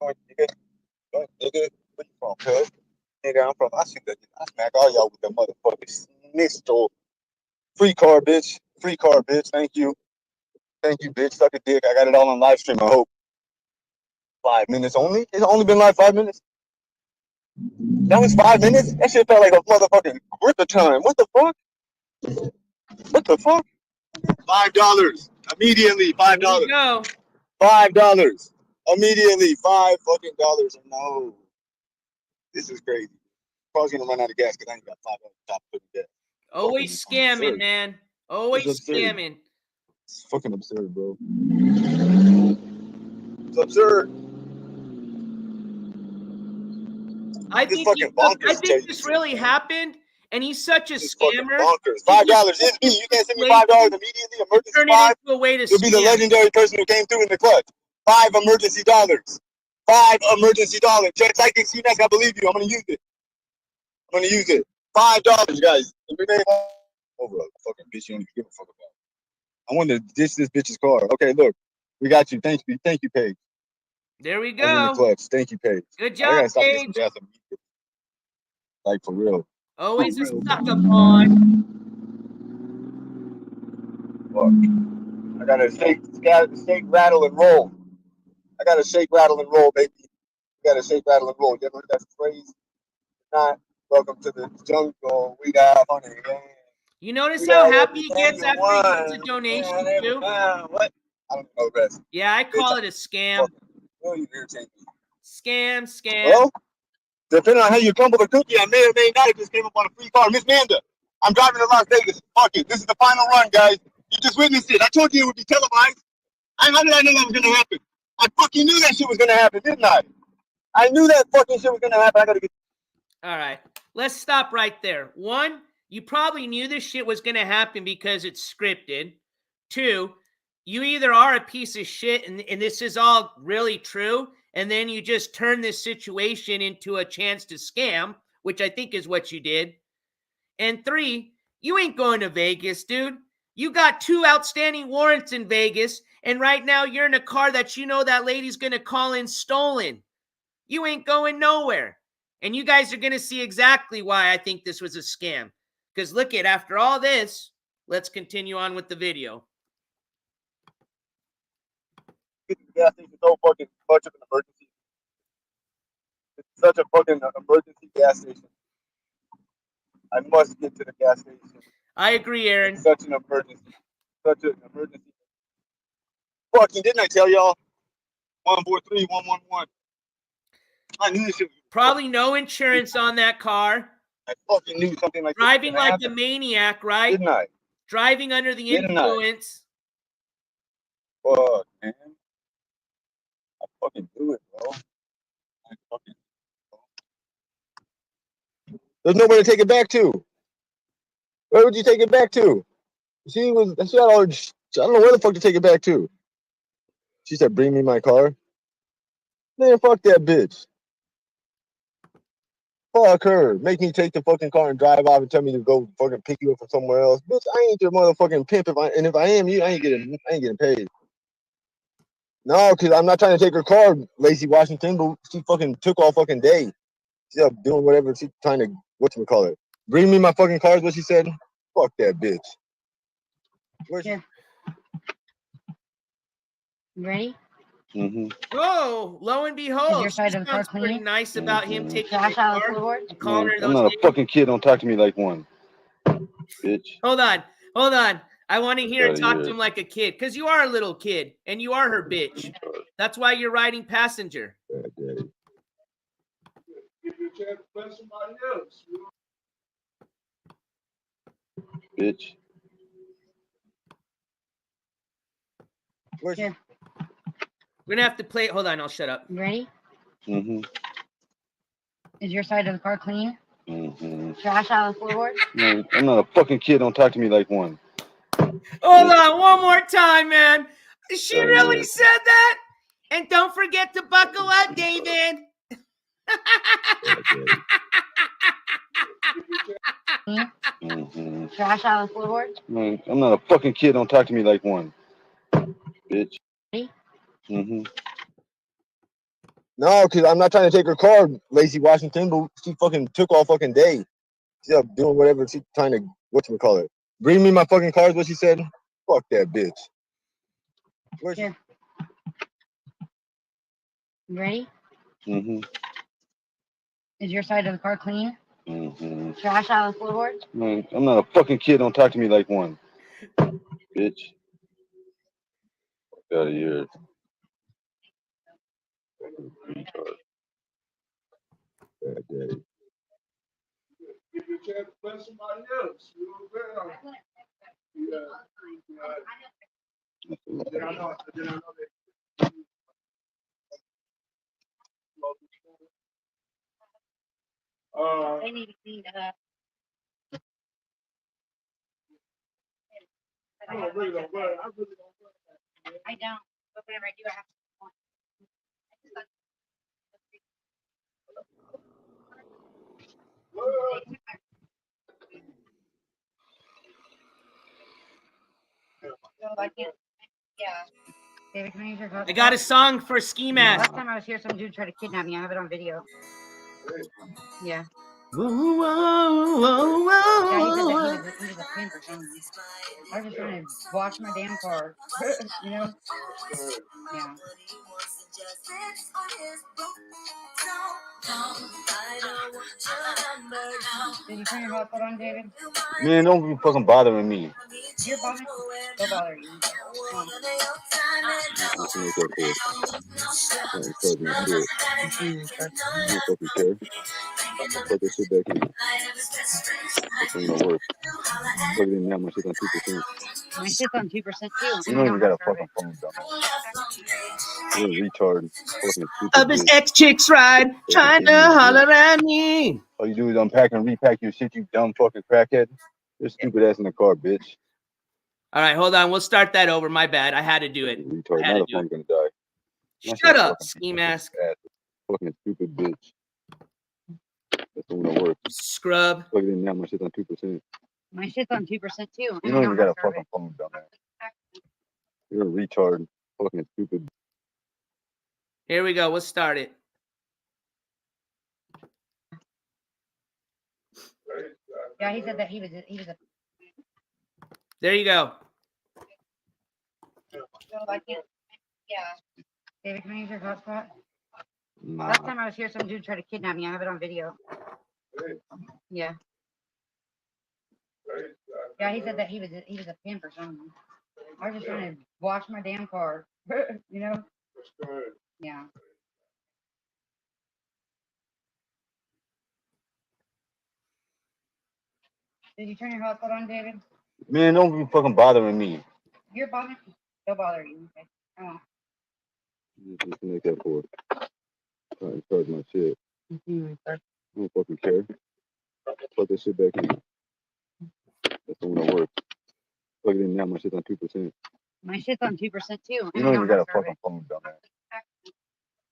Nigga, where you from, cuz? Nigga, I'm from. I smack all y'all with that motherfucking snitch. Free car, bitch. Free car, bitch. Thank you. Thank you, bitch. Suck a dick. I got it all on live stream, I hope. 5 minutes only? It's only been like 5 minutes? That was 5 minutes? That shit felt like a motherfucking grip of time. What the fuck? What the fuck? $5. Immediately, $5. There you go. $5. Immediately, $5 fucking dollars. No. This is crazy. Car's gonna run out of gas because I ain't got $5 top of the gas. Always scamming, absurd. man. Always scamming. It's fucking absurd, bro. It's absurd. I think this really happened, and he's such a scammer. Bonkers. $5 is me. You can't send me $5 immediately. Emergency Turn $5. it into a way to You'll be the scam. legendary person who came through in the clutch. $5 emergency dollars. $5 emergency dollars. Just like this, Skimask, I believe you. I'm gonna use it. I'm gonna use it. $5, guys. Every day over a fucking bitch you don't even give a fuck about. I want to ditch this bitch's car. Okay, look. We got you. Thank you, Paige. There we I'm in the go. clutch. Thank you, Paige. Good I job, gotta stop Paige. this gas immediately. Like for real. Always a sucker pawn. Look, I gotta shake, rattle, and roll. I gotta shake, rattle, and roll, baby. You gotta shake, rattle, and roll. You ever heard that phrase? Not welcome to the jungle. We got honey. You notice how happy he gets after he gets a donation too? What? I don't know the rest. Yeah, I call it a scam. You irritate me. Scam. Well, depending on how you crumble the cookie, I may or may not have just came up on a free car. Miss Manda, I'm driving to Las Vegas. Fuck it. This is the final run, guys. You just witnessed it. I told you it would be televised. How did I know that was going to happen? I fucking knew that shit was going to happen, didn't I? I knew that fucking shit was going to happen. I got to get... All right. Let's stop right there. 1, you probably knew this shit was going to happen because it's scripted. 2, you either are a piece of shit and this is all really true, and then you just turn this situation into a chance to scam, which I think is what you did. And 3, you ain't going to Vegas, dude. You got 2 outstanding warrants in Vegas, and right now you're in a car that you know that lady's going to call in stolen. You ain't going nowhere. And you guys are going to see exactly why I think this was a scam. Because look at, after all this, let's continue on with the video. gas station so fucking much of an emergency. It's such a fucking emergency gas station. I must get to the gas station. I agree, Aaron. It's such an emergency. Such an emergency. Fucking didn't I tell y'all? 143-111. I knew this shit. Probably no insurance on that car. I fucking knew something like Driving this like happen. a maniac, right? Didn't I? Driving under the influence. Fuck, man. I fucking do it, bro. There's nowhere to take it back to. Where would you take it back to? She had all. I don't know where the fuck to take it back to. She said, "Bring me my car." Man, fuck that bitch. Fuck her. Make me take the fucking car and drive off and tell me to go fucking pick you up from somewhere else. Bitch, I ain't your motherfucking pimp. If I am you, I ain't getting paid. No, because I'm not trying to take her car, Lacey Washington, but she fucking took all fucking day. She's up doing whatever she's trying to, whatchamacallit. Bring me my fucking cards, what she said? Fuck that bitch. Where's Here. You ready? Oh, lo and Is behold, your she side of the car sounds pretty clean? nice about him taking Trash your out of the car floorboard? and calling her I'm those not a names. fucking kid. Don't talk to me like one. Bitch. Hold on. I want to hear her outta talk here. to him like a kid, because you are a little kid and you are her bitch. That's why you're riding passenger. Bad daddy. Bitch. Where's Here. We're gonna have to play. Hold on, I'll shut up. You ready? Mm-hmm. Is your side of the car clean? Mm-hmm. Trash out of the floorboard? No, I'm not a fucking kid. Don't talk to me like one. Hold on, one more time, man. She Yeah, really yeah. said that? And don't forget to buckle up, David. Mm-hmm. Trash out of the floorboard? No, I'm not a fucking kid. Don't talk to me like one. Bitch. Ready? Mm-hmm. No, because I'm not trying to take her car, Lacey Washington, but she fucking took all fucking day. She's up doing whatever she's trying to, whatchamacallit. Bring me my fucking cards, what she said? Fuck that bitch. Where's Here. You ready? Mm-hmm. Is your side of the car clean? Mm-hmm. Trash out of the floorboard? No, I'm not a fucking kid. Don't talk to me like one. Bitch. Fuck out of here. Retard. Bad daddy. They need to clean it up. I don't. But whenever I do, I have to. So I can't. Yeah. David, can I use your I got a song for Skimask. Last time I was here, some dude tried to kidnap me. I have it on video. Yeah. Whoa, whoa, whoa, Yeah, he said that whoa. he was a pimp or something. I was just trying to wash my damn car. You know? Yeah. Did you turn your hotspot on, David? Man, don't be fucking bothering me. You're bothering me. Don't bother you. Oh. Let's make that clear. Don't encourage my shit. I don't fucking care. Put this shit back in. This ain't gonna work. Plug it in now, my shit's on 2%. My shit's on 2% too. You don't even got a fucking phone, dumbass. You're a retard. Fucking stupid Of his bitch. ex-chicks ride, trying to Idiot, holler at me. All you do is unpack and repack your shit, you dumb fucking crackhead. You're stupid ass in the car, bitch. All right, hold on. We'll start that over. My bad. I had to do it. Retard. I had Now to the do phone's gonna die. My Shut shit's up, fucking Ski Mask. ass. Fucking stupid bitch. That's not gonna work. Scrub. Plug it in now, my shit's on 2%. My shit's on 2% too. You don't even got a fucking phone, dumbass. You're a retard. Fucking stupid. Here we go. We'll start it. Yeah, he said that he was a. There you go. So I can't. Yeah. David, can I use your hotspot? Nah. Last time I was here, some dude tried to kidnap me. I have it on video. Yeah. Yeah, he said that he was a pimp or something. I was just trying to wash my damn car. You know? Yeah. Did you turn your hotspot on, David? Man, don't be fucking bothering me. You're bothering me. Don't bother you. Okay. Oh. Just make that for it. Try to charge my shit. I don't fucking care. Plug this shit back in. That's not gonna work. Plug it in now, my shit's on 2%. My shit's on 2% too. You don't even got a fucking phone, dumbass.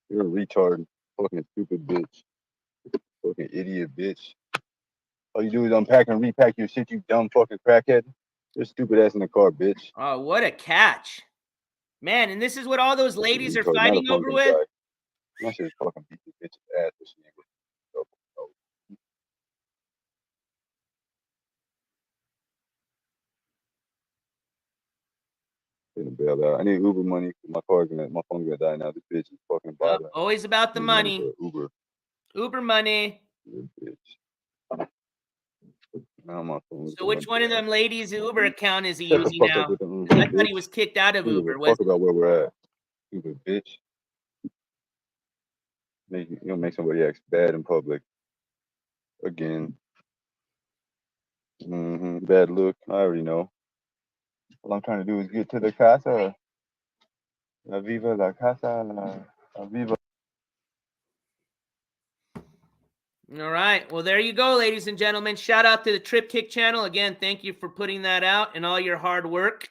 You're a retard. Fucking stupid bitch. Fucking idiot bitch. All you do is unpack and repack your shit, you dumb fucking crackhead. You're stupid ass in the car, bitch. Oh, what a catch. Man, and this is what all those ladies are fighting over with? My shit fucking beat this bitch's ass. Getting bailed out. I need Uber money. My phone's gonna die now. This bitch is fucking bothering. Always about the money. Uber. Uber money. Bitch. Now my phone's So which one of them ladies' Uber account is he Shut the using fuck now? up with the Uber, I thought he bitch. was kicked out of Who give Uber. a Was fuck about where we're at? Stupid bitch. You don't make somebody act bad in public. Again. Bad look. I already know. All I'm trying to do is get to the casa. La viva la casa. La viva. all right. Well, there you go, ladies and gentlemen. Shout out to the Trip Kick channel. Again, thank you for putting that out and all your hard work.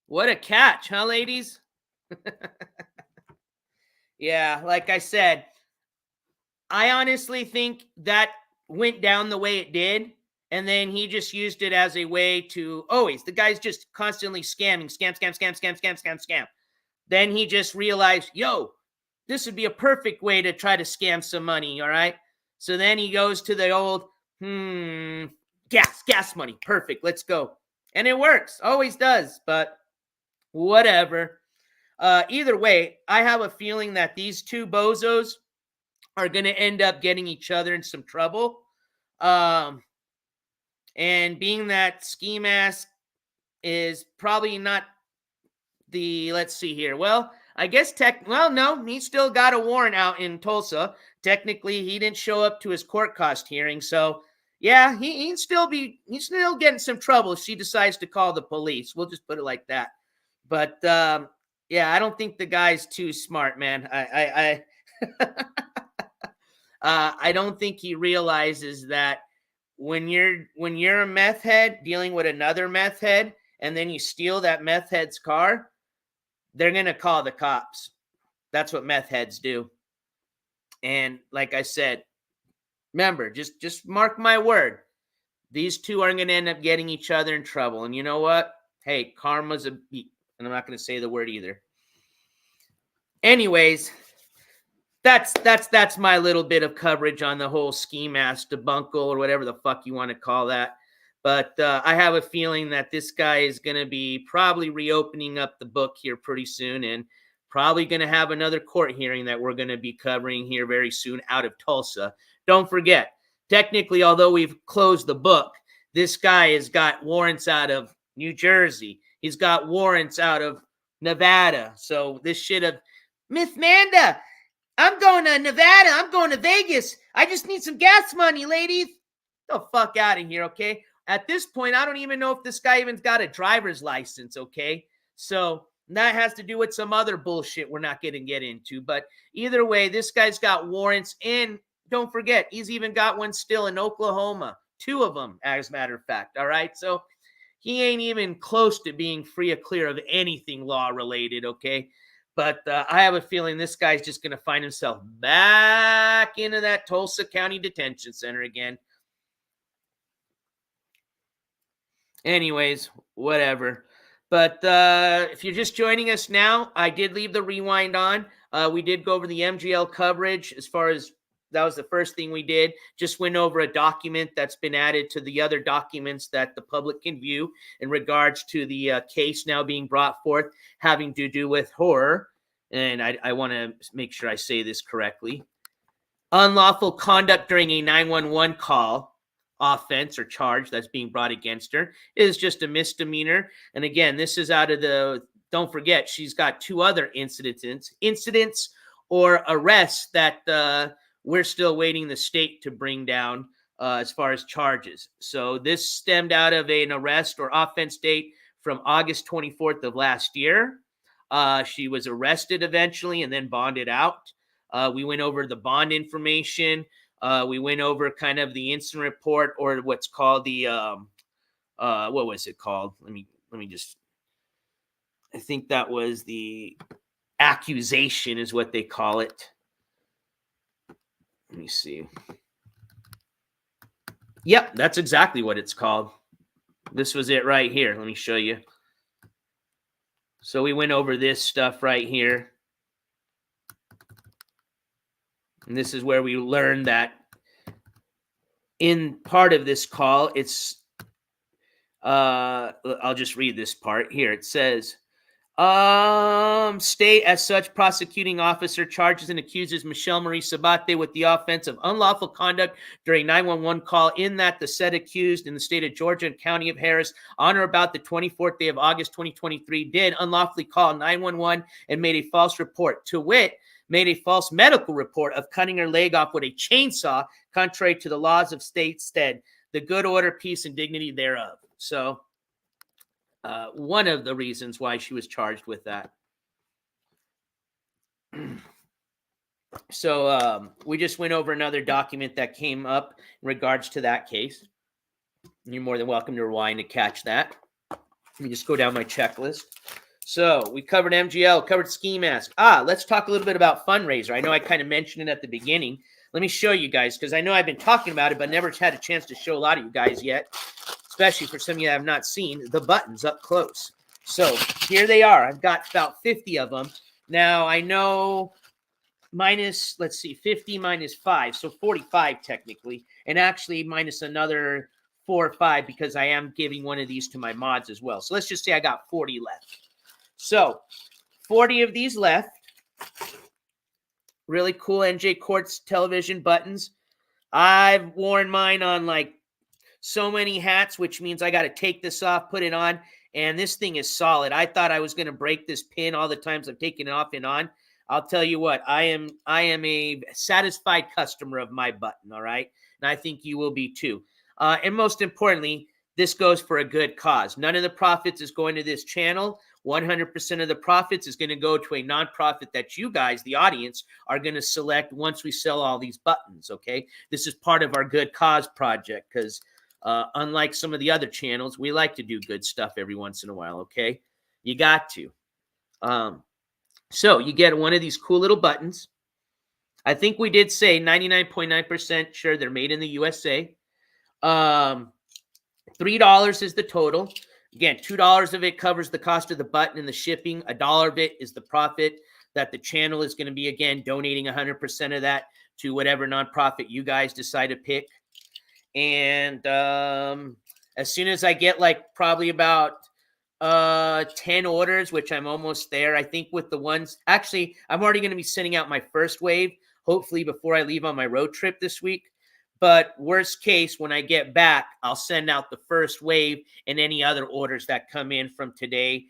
What a catch, huh, ladies? Yeah, like I said, I honestly think that went down the way it did. And then he just used it as a way to always, the guy's just constantly scamming, scam. Then he just realized, yo, this would be a perfect way to try to scam some money. All right. So then he goes to the old, gas money. Perfect. Let's go. And it works. Always does. But whatever. Either way, I have a feeling that these two bozos are going to end up getting each other in some trouble. And being that Skimask is probably not the, let's see here. Well, I guess no, he still got a warrant out in Tulsa. Technically, he didn't show up to his court cost hearing. So yeah, he's still getting some trouble if she decides to call the police. We'll just put it like that. But yeah, I don't think the guy's too smart, man. I don't think he realizes that when you're a meth head dealing with another meth head, and then you steal that meth head's car, they're gonna call the cops. That's what meth heads do. And like I said, remember, just mark my word, these two are gonna end up getting each other in trouble. And you know what? Hey, karma's a beat, and I'm not gonna say the word either. Anyways, that's my little bit of coverage on the whole Skimask debacle or whatever the fuck you want to call that. But I have a feeling that this guy is going to be probably reopening up the book here pretty soon, and probably going to have another court hearing that we're going to be covering here very soon out of Tulsa. Don't forget, technically, although we've closed the book, this guy has got warrants out of New Jersey. He's got warrants out of Nevada. So this shit of Miss Manda, I'm going to Nevada. I'm going to Vegas. I just need some gas money, ladies. Get the fuck out of here, okay? At this point, I don't even know if this guy even's got a driver's license, okay? So that has to do with some other bullshit we're not going to get into. But either way, this guy's got warrants. And don't forget, he's even got one still in Oklahoma. 2 of them, as a matter of fact, all right? So he ain't even close to being free or clear of anything law-related, okay? But I have a feeling this guy's just going to find himself back into that Tulsa County Detention Center again. Anyways, whatever. But if you're just joining us now, I did leave the rewind on. We did go over the MGL coverage as far as that was the first thing we did. Just went over a document that's been added to the other documents that the public can view in regards to the case now being brought forth having to do with horror. And I want to make sure I say this correctly. Unlawful conduct during a 911 call offense or charge that's being brought against her is just a misdemeanor. And again, this is out of the, don't forget, she's got 2 other incidents or arrests that we're still waiting the state to bring down as far as charges. So this stemmed out of an arrest or offense date from August 24th of last year. She was arrested eventually and then bonded out. We went over the bond information. We went over kind of the incident report, or what's called the what was it called? Let me just, I think that was the accusation is what they call it. Let me see. Yep, that's exactly what it's called. This was it right here. Let me show you. So we went over this stuff right here. And this is where we learned that in part of this call, it's I'll just read this part here. It says, state as such prosecuting officer charges and accuses Michelle Marie Sabate with the offense of unlawful conduct during 911 call, in that the said accused in the state of Georgia and county of Harris on or about the 24th day of August 2023 did unlawfully call 911 and made a false report, to wit, made a false medical report of cutting her leg off with a chainsaw, contrary to the laws of state stead, the good order, peace, and dignity thereof. So one of the reasons why she was charged with that. So we just went over another document that came up in regards to that case. You're more than welcome to rewind to catch that. Let me just go down my checklist. So we covered MGL, covered Skimask. Let's talk a little bit about Fundraiser. I know I kind of mentioned it at the beginning. Let me show you guys, because I know I've been talking about it, but never had a chance to show a lot of you guys yet, especially for some of you that have not seen the buttons up close. So here they are. I've got about 50 of them. Now, I know minus, let's see, 50 minus 5, so 45 technically, and actually minus another 4 or 5 because I am giving one of these to my mods as well. So let's just say I got 40 left. So 40 of these left. Really cool NJCourts television buttons. I've worn mine on like so many hats, which means I got to take this off, put it on, and this thing is solid. I thought I was going to break this pin all the times I've taken it off and on. I'll tell you what, I am a satisfied customer of my button, all right? And I think you will be too. And most importantly, this goes for a good cause. None of the profits is going to this channel. 100% of the profits is going to go to a nonprofit that you guys, the audience, are going to select once we sell all these buttons, okay? This is part of our good cause project because unlike some of the other channels, we like to do good stuff every once in a while, okay? You got to. So you get one of these cool little buttons. I think we did say 99.9% sure they're made in the USA. $3 is the total. Again, $2 of it covers the cost of the button and the shipping. $1 of it is the profit that the channel is going to be, again, donating 100% of that to whatever nonprofit you guys decide to pick. And as soon as I get like probably about 10 orders, which I'm almost there, I think with the ones, actually, I'm already going to be sending out my first wave, hopefully before I leave on my road trip this week. But worst case, when I get back, I'll send out the first wave and any other orders that come in from today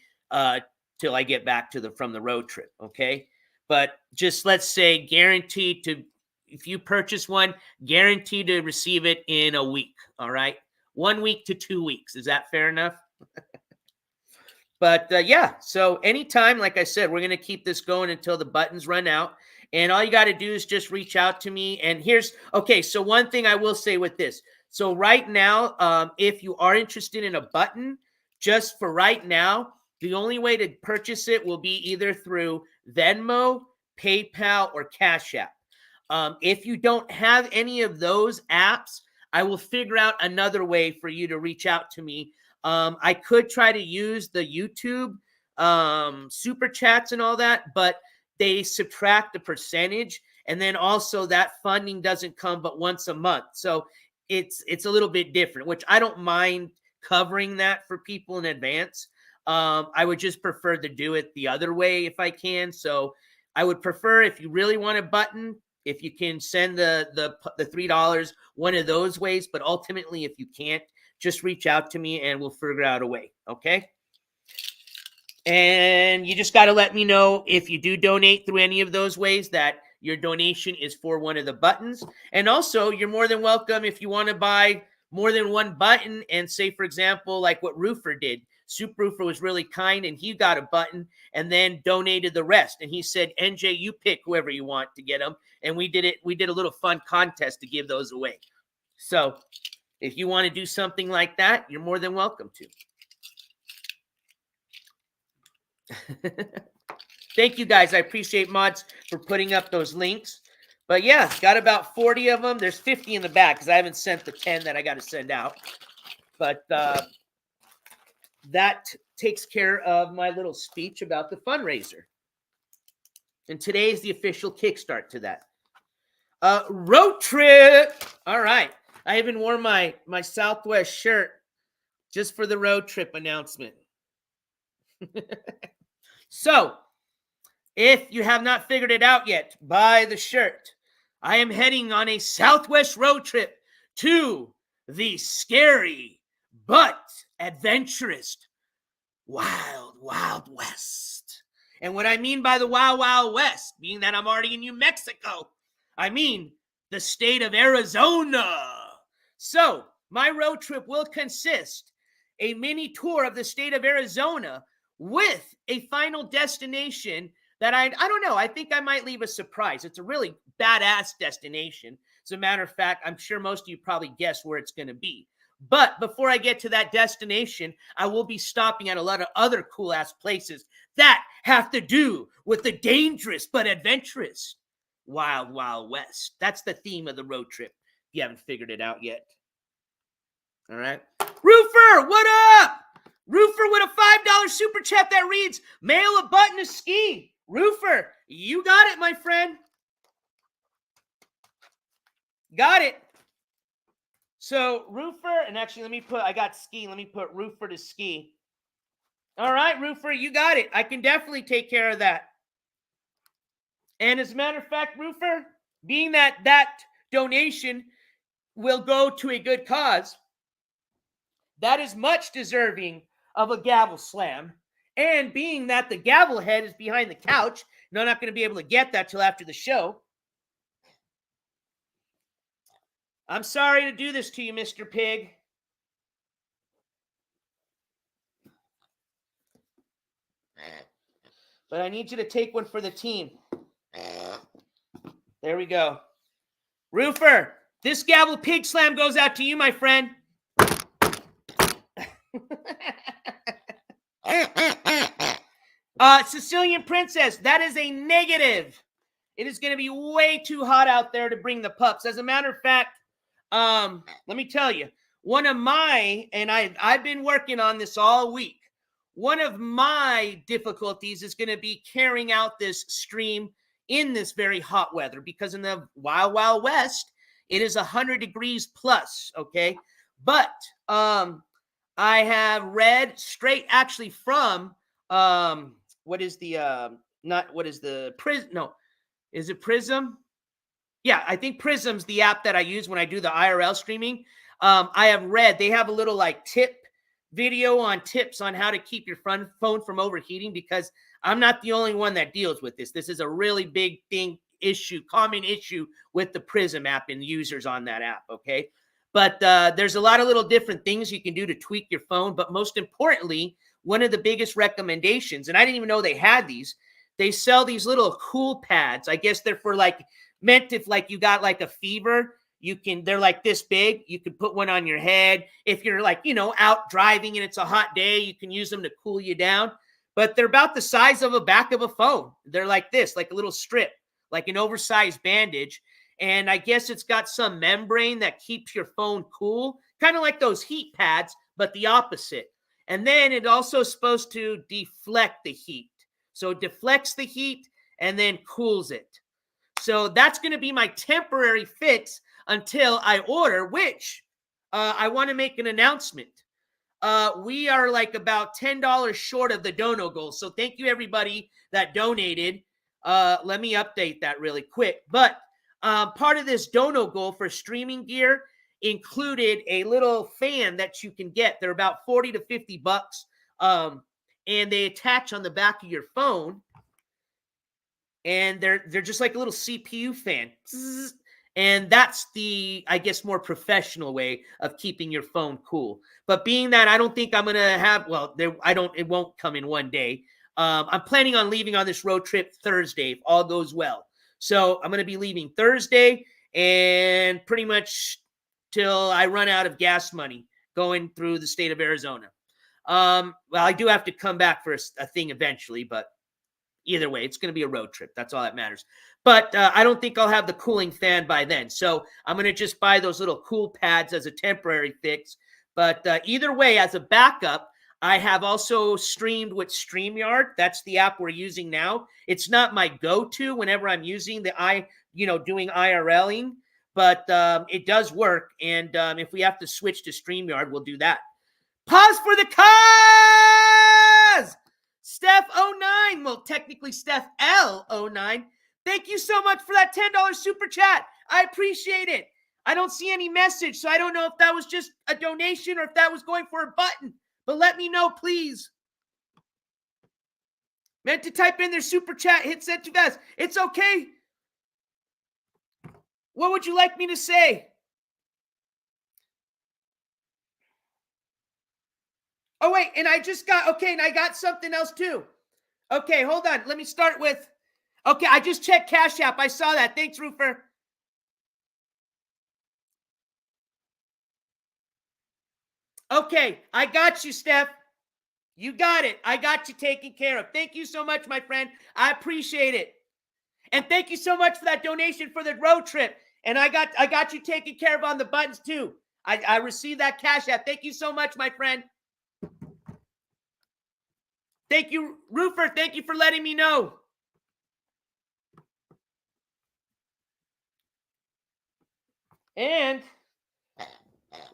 till I get back to from the road trip, okay? But just let's say guaranteed to, if you purchase one, guaranteed to receive it in a week, all right? 1 week to 2 weeks. Is that fair enough? But yeah, so anytime, like I said, we're going to keep this going until the buttons run out. And all you got to do is just reach out to me. And okay, so one thing I will say with this. So right now, if you are interested in a button, just for right now, the only way to purchase it will be either through Venmo, PayPal, or Cash App. If you don't have any of those apps, I will figure out another way for you to reach out to me. I could try to use the YouTube super chats and all that, but they subtract the percentage, and then also that funding doesn't come but once a month. So it's a little bit different, which I don't mind covering that for people in advance. I would just prefer to do it the other way if I can. So I would prefer, if you really want a button, if you can send the $3 one of those ways, but ultimately if you can't, just reach out to me and we'll figure out a way, okay? And you just got to let me know if you do donate through any of those ways that your donation is for one of the buttons. And also, you're more than welcome if you want to buy more than one button and say, for example, like what Roofer did. Soup Roofer was really kind and he got a button and then donated the rest. And he said, NJ, you pick whoever you want to get them. And we did it. We did a little fun contest to give those away. So if you want to do something like that, you're more than welcome to. Thank you guys. I appreciate mods for putting up those links. But yeah, got about 40 of them. There's 50 in the back because I haven't sent the 10 that I got to send out. But that takes care of my little speech about the fundraiser. And today is the official kickstart to that. Road trip. All right. I even wore my Southwest shirt just for the road trip announcement. So, if you have not figured it out yet, buy the shirt. I am heading on a Southwest road trip to the scary but adventurous Wild Wild West. And what I mean by the Wild Wild West, being that I'm already in New Mexico, I mean the state of Arizona. So, my road trip will consist a mini tour of the state of Arizona with a final destination that I don't know. I think I might leave a surprise. It's a really badass destination. As a matter of fact, I'm sure most of you probably guess where it's going to be. But before I get to that destination, I will be stopping at a lot of other cool ass places that have to do with the dangerous but adventurous Wild Wild West. That's the theme of the road trip. If you haven't figured it out yet. All right. Roofer, what up? Roofer with a $5 super chat that reads, mail a button to ski. Roofer, you got it, my friend. Got it. So, Roofer, and actually, I got ski. Let me put Roofer to ski. All right, Roofer, you got it. I can definitely take care of that. And as a matter of fact, Roofer, being that donation will go to a good cause, that is much deserving of a gavel slam. And being that the gavel head is behind the couch, and I'm not going to be able to get that till after the show. I'm sorry to do this to you, Mr. Pig. But I need you to take one for the team. There we go. Roofer, this gavel pig slam goes out to you, my friend. Sicilian Princess, that is a negative. It is going to be way too hot out there to bring the pups. As a matter of fact, let me tell you, one of my, and I've been working on this all week. One of my difficulties is going to be carrying out this stream in this very hot weather, because in the Wild Wild West, it is 100 degrees plus, okay? But I have read straight actually from, is it Prism? Yeah, I think Prism's the app that I use when I do the IRL streaming. I have read, they have a little like tip video on tips on how to keep your phone from overheating, because I'm not the only one that deals with this. This is a really big common issue with the Prism app and users on that app, okay? But there's a lot of little different things you can do to tweak your phone. But most importantly, one of the biggest recommendations, and I didn't even know they had these, they sell these little cool pads. I guess they're for meant if you got like a fever, they're like this big. You can put one on your head. If you're out driving and it's a hot day, you can use them to cool you down. But they're about the size of a back of a phone. They're like this, like a little strip, like an oversized bandage. And I guess it's got some membrane that keeps your phone cool, kind of like those heat pads, but the opposite. And then it also is supposed to deflect the heat. So it deflects the heat and then cools it. So that's going to be my temporary fix until I order, which I want to make an announcement. We are like about $10 short of the dono goal. So thank you, everybody that donated. Let me update that really quick. But part of this dono goal for streaming gear included a little fan that you can get. They're about $40 to $50. And they attach on the back of your phone. And they're just like a little CPU fan. And that's the, I guess, more professional way of keeping your phone cool. But being that I don't think I'm going to have, it won't come in one day. I'm planning on leaving on this road trip Thursday, if all goes well. So I'm going to be leaving Thursday and pretty much till I run out of gas money going through the state of Arizona. I do have to come back for a thing eventually, but either way, it's going to be a road trip. That's all that matters. But I don't think I'll have the cooling fan by then. So I'm going to just buy those little cool pads as a temporary fix. But either way, as a backup, I have also streamed with StreamYard. That's the app we're using now. It's not my go-to whenever I'm using doing IRLing. but it does work. And if we have to switch to StreamYard, we'll do that. Pause for the cause! Steph09, well, technically Steph L09. Thank you so much for that $10 super chat. I appreciate it. I don't see any message, so I don't know if that was just a donation or if that was going for a button. But let me know, please. Meant to type in their super chat, hit send too fast. It's okay. What would you like me to say? Oh, wait, and I just got, okay, and I got something else too. Okay, hold on. Let me start with, okay, I just checked Cash App. I saw that. Thanks, Roofer. Okay, I got you, Steph. You got it. I got you taken care of. Thank you so much, my friend. I appreciate it. And thank you so much for that donation for the road trip. And I got you taken care of on the buttons too. I received that Cash App. Thank you so much, my friend. Thank you, Roofer. Thank you for letting me know. And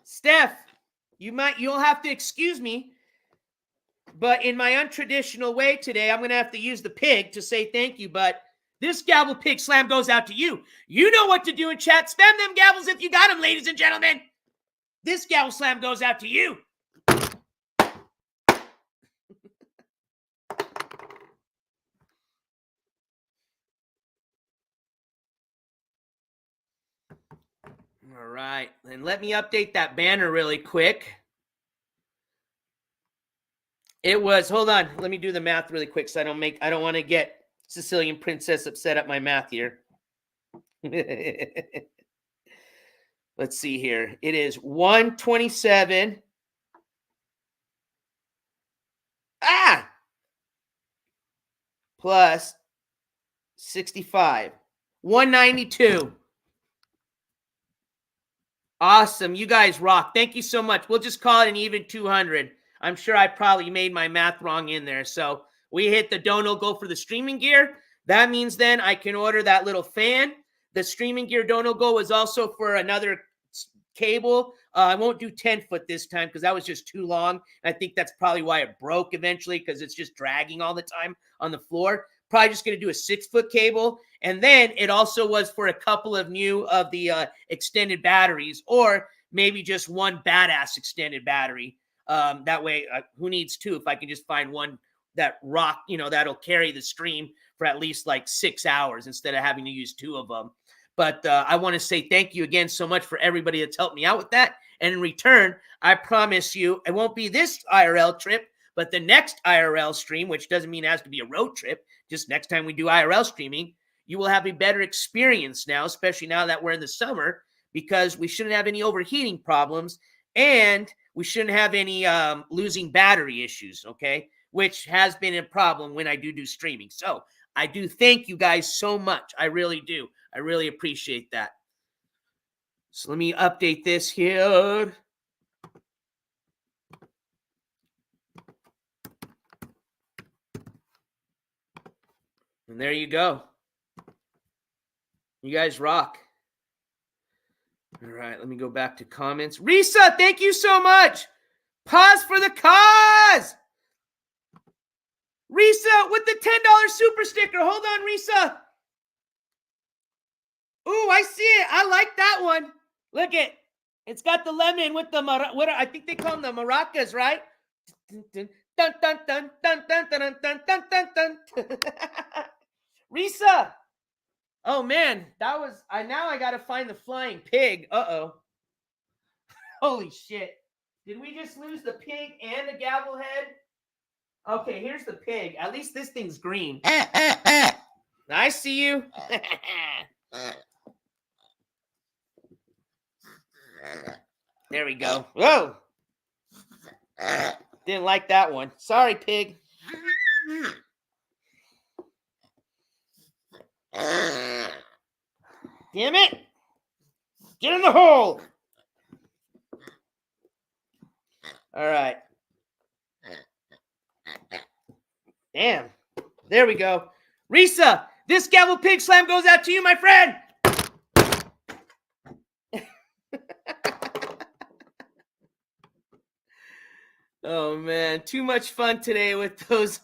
Steph, you'll have to excuse me, but in my untraditional way today, I'm going to have to use the pig to say thank you, but this gavel pig slam goes out to you. You know what to do in chat. Spam them gavels if you got them, ladies and gentlemen. This gavel slam goes out to you. All right, and let me update that banner really quick. It was, hold on, let me do the math really quick so I don't want to get Sicilian Princess upset at my math here. Let's see here. It is 127. Plus 65. 192. Awesome. You guys rock. Thank you so much. We'll just call it an even 200. I'm sure I probably made my math wrong in there. So we hit the dono go for the streaming gear. That means then I can order that little fan. The streaming gear dono go is also for another cable. I won't do 10-foot this time because that was just too long. I think that's probably why it broke eventually, because it's just dragging all the time on the floor. Probably just going to do a 6-foot cable. And then it also was for a couple of new of the extended batteries, or maybe just one badass extended battery. That way, who needs two if I can just find one that that'll carry the stream for at least like 6 hours instead of having to use two of them. But I want to say thank you again so much for everybody that's helped me out with that. And in return, I promise you, it won't be this IRL trip, but the next IRL stream, which doesn't mean it has to be a road trip, just next time we do IRL streaming, you will have a better experience now, especially now that we're in the summer, because we shouldn't have any overheating problems and we shouldn't have any losing battery issues, okay? Which has been a problem when I do streaming. So I do thank you guys so much. I really do. I really appreciate that. So let me update this here. And there you go. You guys rock. All right, let me go back to comments. Risa, thank you so much. Pause for the cause. Risa with the $10 super sticker. Hold on, Risa. Ooh, I see it. I like that one. Look it. It's got the lemon with the what I think they call them the maracas, right? Dun, dun, dun, dun, dun, dun, dun, dun, dun, dun, dun. Risa. Oh man, that was now I gotta find the flying pig. Uh-oh. Holy shit. Did we just lose the pig and the gavel head? Okay, here's the pig. At least this thing's green. I see you. There we go. Whoa. Didn't like that one. Sorry, pig. Damn it. Get in the hole. All right. Damn. There we go. Risa, this gavel pig slam goes out to you, my friend. Oh, man. Too much fun today with those.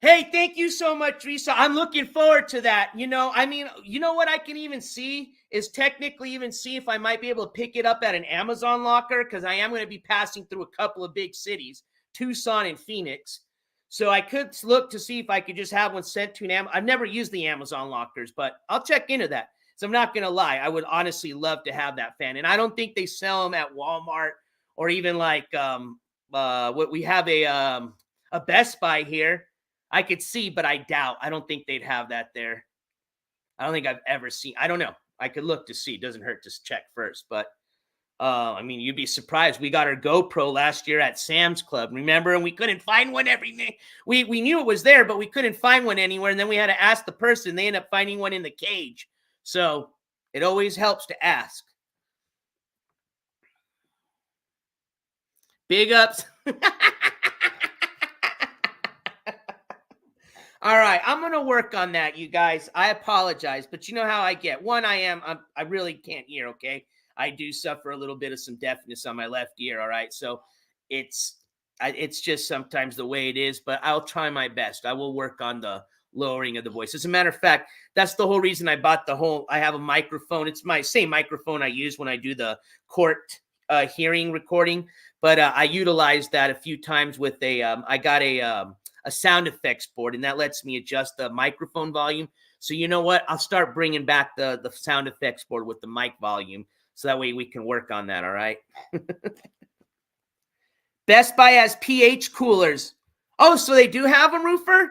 Hey, thank you so much, Risa. I'm looking forward to that. You know what I can even see is technically even see if I might be able to pick it up at an Amazon locker, because I am going to be passing through a couple of big cities, Tucson and Phoenix. So I could look to see if I could just have one sent to an Amazon. I've never used the Amazon lockers, but I'll check into that. So I'm not going to lie. I would honestly love to have that fan. And I don't think they sell them at Walmart or even like what we have a Best Buy here. I could see, but I doubt. I don't think they'd have that there. I don't think I've ever seen. I don't know. I could look to see. It doesn't hurt to check first. But, I mean, you'd be surprised. We got our GoPro last year at Sam's Club, remember? And we couldn't find one everywhere. We knew it was there, but we couldn't find one anywhere. And then we had to ask the person. They ended up finding one in the cage. So it always helps to ask. Big ups. All right, I'm going to work on that, you guys. I apologize, but you know how I get. One, I really can't hear, okay? I do suffer a little bit of some deafness on my left ear, all right? So it's just sometimes the way it is, but I'll try my best. I will work on the lowering of the voice. As a matter of fact, that's the whole reason I bought I have a microphone. It's my same microphone I use when I do the court hearing recording, but I utilized that a few times with I got a sound effects board, and that lets me adjust the microphone volume. So you know what? I'll start bringing back the sound effects board with the mic volume, so that way we can work on that, all right? Best Buy has pH coolers. Oh, so they do have them, Roofer?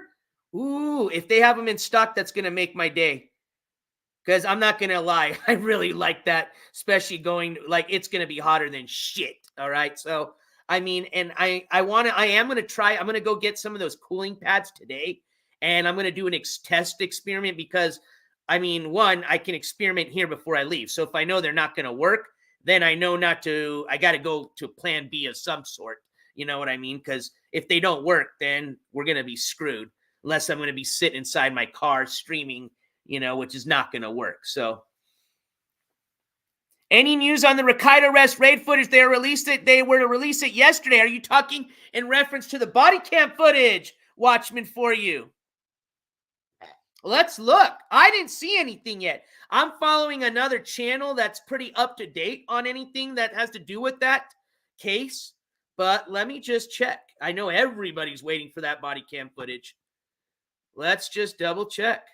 Ooh, if they have them in stock, that's going to make my day. Because I'm not going to lie, I really like that, especially it's going to be hotter than shit, all right? So I mean, and I'm going to go get some of those cooling pads today, and I'm going to do an test experiment because, I mean, one, I can experiment here before I leave. So if I know they're not going to work, then I know I got to go to plan B of some sort. You know what I mean? Because if they don't work, then we're going to be screwed unless I'm going to be sitting inside my car streaming, which is not going to work. So any news on the Rakita arrest raid footage? They were to release it yesterday. Are you talking in reference to the body cam footage, Watchman, for you? Let's look. I didn't see anything yet. I'm following another channel that's pretty up to date on anything that has to do with that case. But let me just check. I know everybody's waiting for that body cam footage. Let's just double check.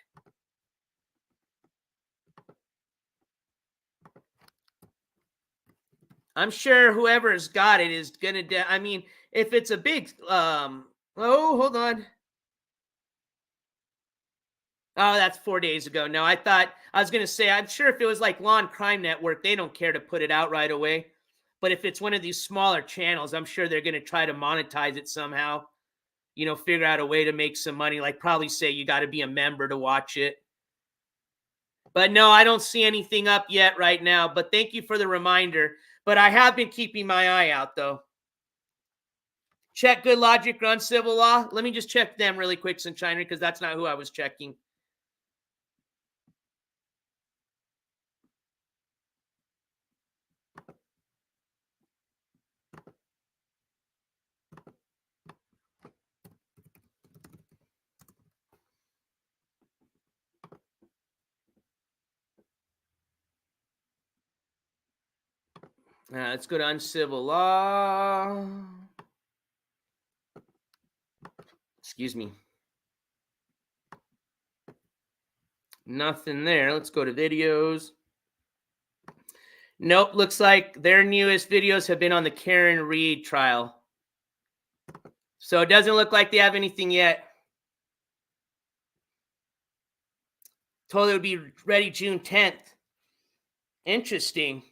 I'm sure whoever's got it is going to, I mean, if it's a big, hold on. Oh, that's 4 days ago. No, I was going to say, I'm sure if it was like Law and Crime Network, they don't care to put it out right away. But if it's one of these smaller channels, I'm sure they're going to try to monetize it somehow, figure out a way to make some money, like probably say you got to be a member to watch it. But no, I don't see anything up yet right now. But thank you for the reminder. But I have been keeping my eye out, though. Check Good Logic, Run Civil Law. Let me just check them really quick, Sunshiner, because that's not who I was checking. Let's go to Uncivil Law. Excuse me. Nothing there. Let's go to videos. Nope. Looks like their newest videos have been on the Karen Reed trial. So it doesn't look like they have anything yet. Told it would be ready June 10th. Interesting.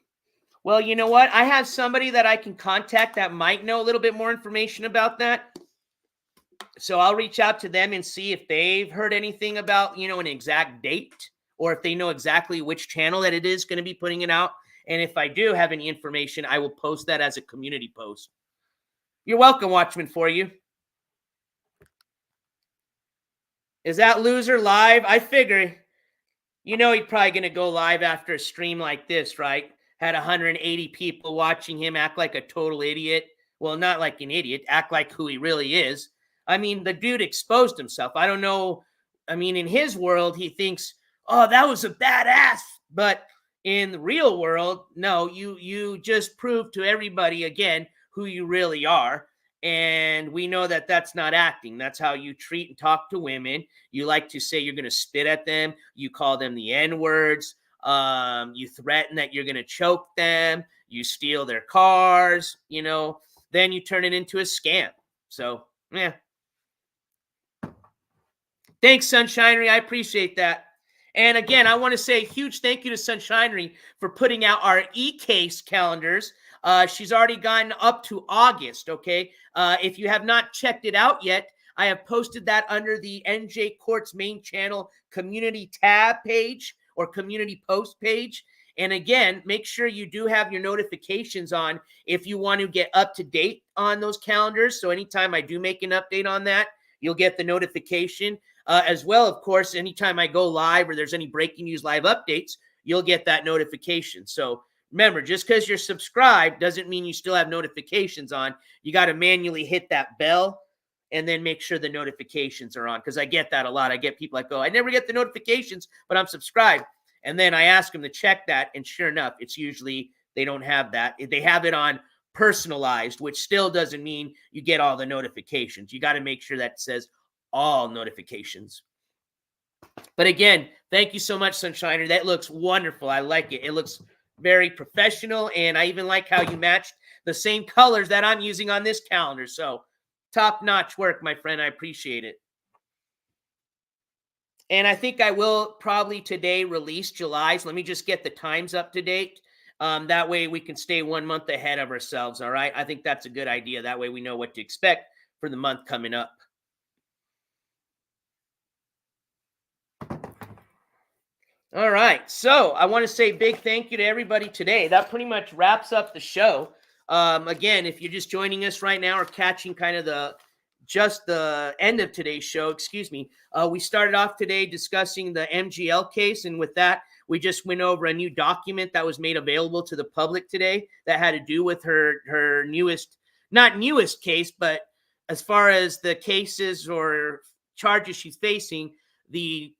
Well, you know what? I have somebody that I can contact that might know a little bit more information about that. So I'll reach out to them and see if they've heard anything about, an exact date, or if they know exactly which channel that it is going to be putting it out. And if I do have any information, I will post that as a community post. You're welcome, Watchman, for you. Is that loser live? I figure, he's probably going to go live after a stream like this, right? had 180 people watching him act like a total idiot. Well, not like an idiot, act like who he really is. I mean, the dude exposed himself. I don't know. I mean, in his world, he thinks, oh, that was a badass. But in the real world, no, you just proved to everybody again who you really are. And we know that that's not acting. That's how you treat and talk to women. You like to say you're going to spit at them. You call them the N-words. You threaten that you're going to choke them. You steal their cars, you know. Then you turn it into a scam. So, yeah. Thanks, Sunshinery. I appreciate that. And again, I want to say a huge thank you to Sunshinery for putting out our e-case calendars. She's already gotten up to August, okay? If you have not checked it out yet, I have posted that under the NJCourts main channel community tab page or community post page. And again, make sure you do have your notifications on if you want to get up to date on those calendars. So anytime I do make an update on that, you'll get the notification. As well, of course, anytime I go live or there's any breaking news live updates, you'll get that notification. So remember, just because you're subscribed doesn't mean you still have notifications on. You got to manually hit that bell and then make sure the notifications are on, because I get that a lot. I get people like, oh, I never get the notifications, but I'm subscribed. And then I ask them to check that, and sure enough, it's usually they don't have that. They have it on personalized, which still doesn't mean you get all the notifications. You got to make sure that says all notifications. But again, thank you so much, Sunshiner. That looks wonderful. I like it. It looks very professional, and I even like how you matched the same colors that I'm using on this calendar. So top-notch work, my friend. I appreciate it. And I think I will probably today release July's. Let me just get the times up to date. That way we can stay 1 month ahead of ourselves, all right? I think that's a good idea. That way we know what to expect for the month coming up. All right, so I want to say big thank you to everybody today. That pretty much wraps up the show. Again, if you're just joining us right now or catching kind of just the end of today's show, excuse me, we started off today discussing the MGL case, and with that, we just went over a new document that was made available to the public today that had to do with her newest, not newest case, but as far as the cases or charges she's facing, the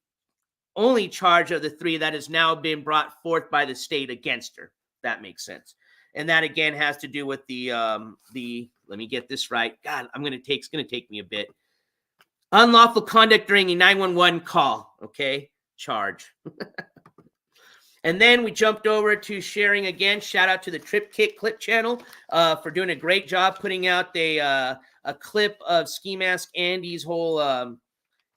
only charge of the three that has now been brought forth by the state against her. That makes sense. And that again has to do with the let me get this right. God, it's going to take me a bit. Unlawful conduct during a 911 call, okay? Charge. And then we jumped over to sharing again. Shout out to the Trip Kick Clip channel for doing a great job putting out a clip of Skimask Andy's whole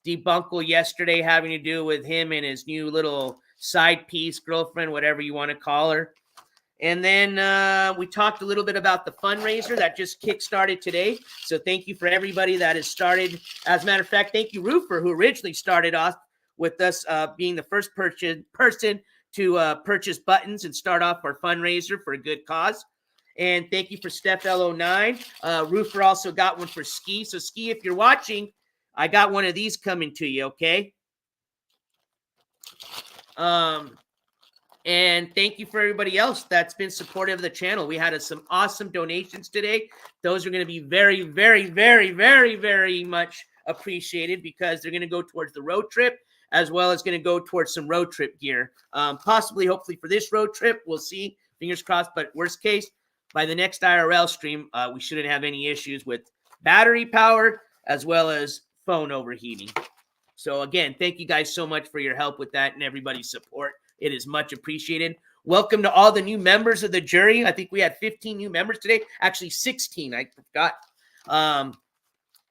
debunkle yesterday having to do with him and his new little side piece, girlfriend, whatever you want to call her. And then we talked a little bit about the fundraiser that just kick-started today. So thank you for everybody that has started. As a matter of fact, thank you, Roofer, who originally started off with us being the first person to purchase buttons and start off our fundraiser for a good cause. And thank you for Steph L09. Roofer also got one for Ski. So Ski, if you're watching, I got one of these coming to you, okay? And thank you for everybody else that's been supportive of the channel. We had some awesome donations today. Those are going to be very, very, very, very, very much appreciated because they're going to go towards the road trip as well as going to go towards some road trip gear. Possibly, hopefully for this road trip, we'll see. Fingers crossed, but worst case, by the next IRL stream, we shouldn't have any issues with battery power as well as phone overheating. So again, thank you guys so much for your help with that and everybody's support. It is much appreciated. Welcome to all the new members of the jury. I think we had 15 new members today. Actually, 16. I forgot.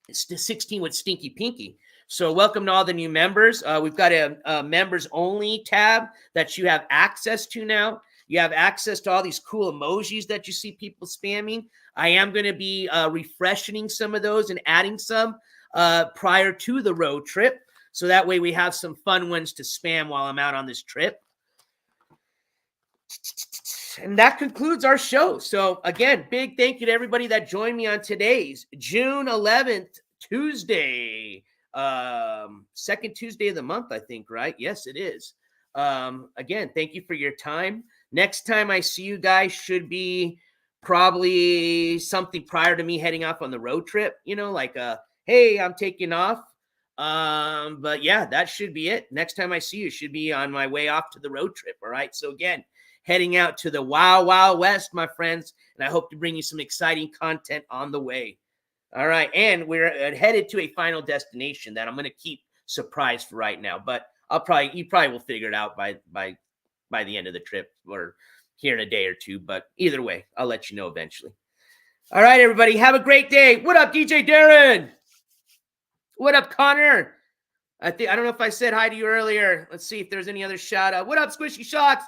It's 16 with Stinky Pinky. So welcome to all the new members. We've got a members only tab that you have access to now. You have access to all these cool emojis that you see people spamming. I am going to be refreshing some of those and adding some prior to the road trip. So that way we have some fun ones to spam while I'm out on this trip. And that concludes our show. So again, big thank you to everybody that joined me on today's June 11th, Tuesday. Second Tuesday of the month, I think, right? Yes, it is. Again, thank you for your time. Next time I see you guys should be probably something prior to me heading off on the road trip, you know, like hey, I'm taking off. But yeah, that should be it. Next time I see you should be on my way off to the road trip. All right. So again, heading out to the Wild Wild West, my friends, and I hope to bring you some exciting content on the way. All right. And we're headed to a final destination that I'm going to keep surprised for right now, but you probably will figure it out by the end of the trip or here in a day or two. But either way, I'll let you know eventually. All right, everybody. Have a great day. What up, DJ Darren? What up, Connor? I don't know if I said hi to you earlier. Let's see if there's any other shout out. What up, Squishy Shocks?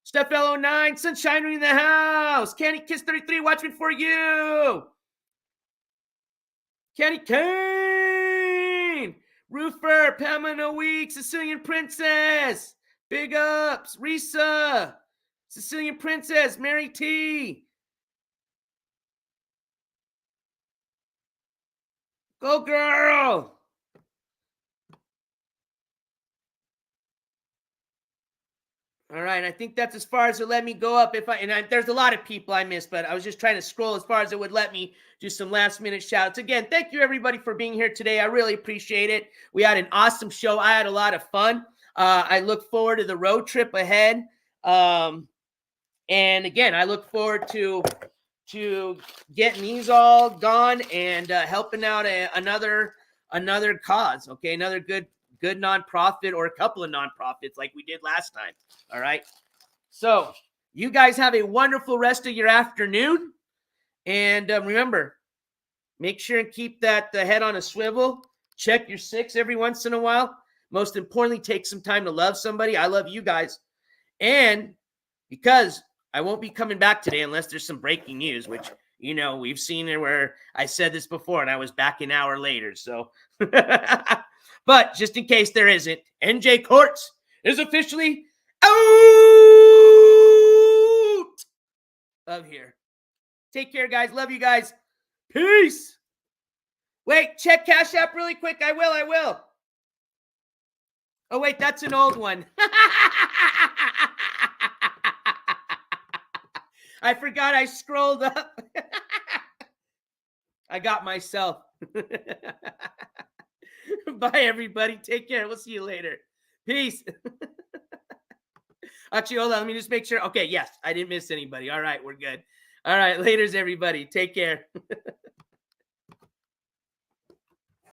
Steph 09, Sunshine in the house. Candy Kiss 33, watching for you. Candy Kane. Roofer, Pamela No Week, Sicilian Princess. Big ups, Risa. Sicilian Princess, Mary T. Go, girl. All right, I think that's as far as it let me go up. There's a lot of people I missed, but I was just trying to scroll as far as it would let me do some last minute shouts. Again, thank you everybody for being here today. I really appreciate it. We had an awesome show. I had a lot of fun. I look forward to the road trip ahead. And again, I look forward to getting these all gone and helping out another cause. Okay, another good nonprofit or a couple of nonprofits like we did last time. All right. So you guys have a wonderful rest of your afternoon. And remember, make sure and keep the head on a swivel. Check your 6 every once in a while. Most importantly, take some time to love somebody. I love you guys. And because I won't be coming back today unless there's some breaking news, which, you know, we've seen it where I said this before and I was back an hour later. So, but just in case there isn't, NJCourts is officially out of here. Take care, guys. Love you guys. Peace. Wait, check Cash App really quick. I will. Oh, wait, that's an old one. I forgot I scrolled up. I got myself. Bye, everybody. Take care. We'll see you later. Peace. Actually, hold on. Let me just make sure. Okay, yes, I didn't miss anybody. All right, we're good. All right, laters, everybody. Take care.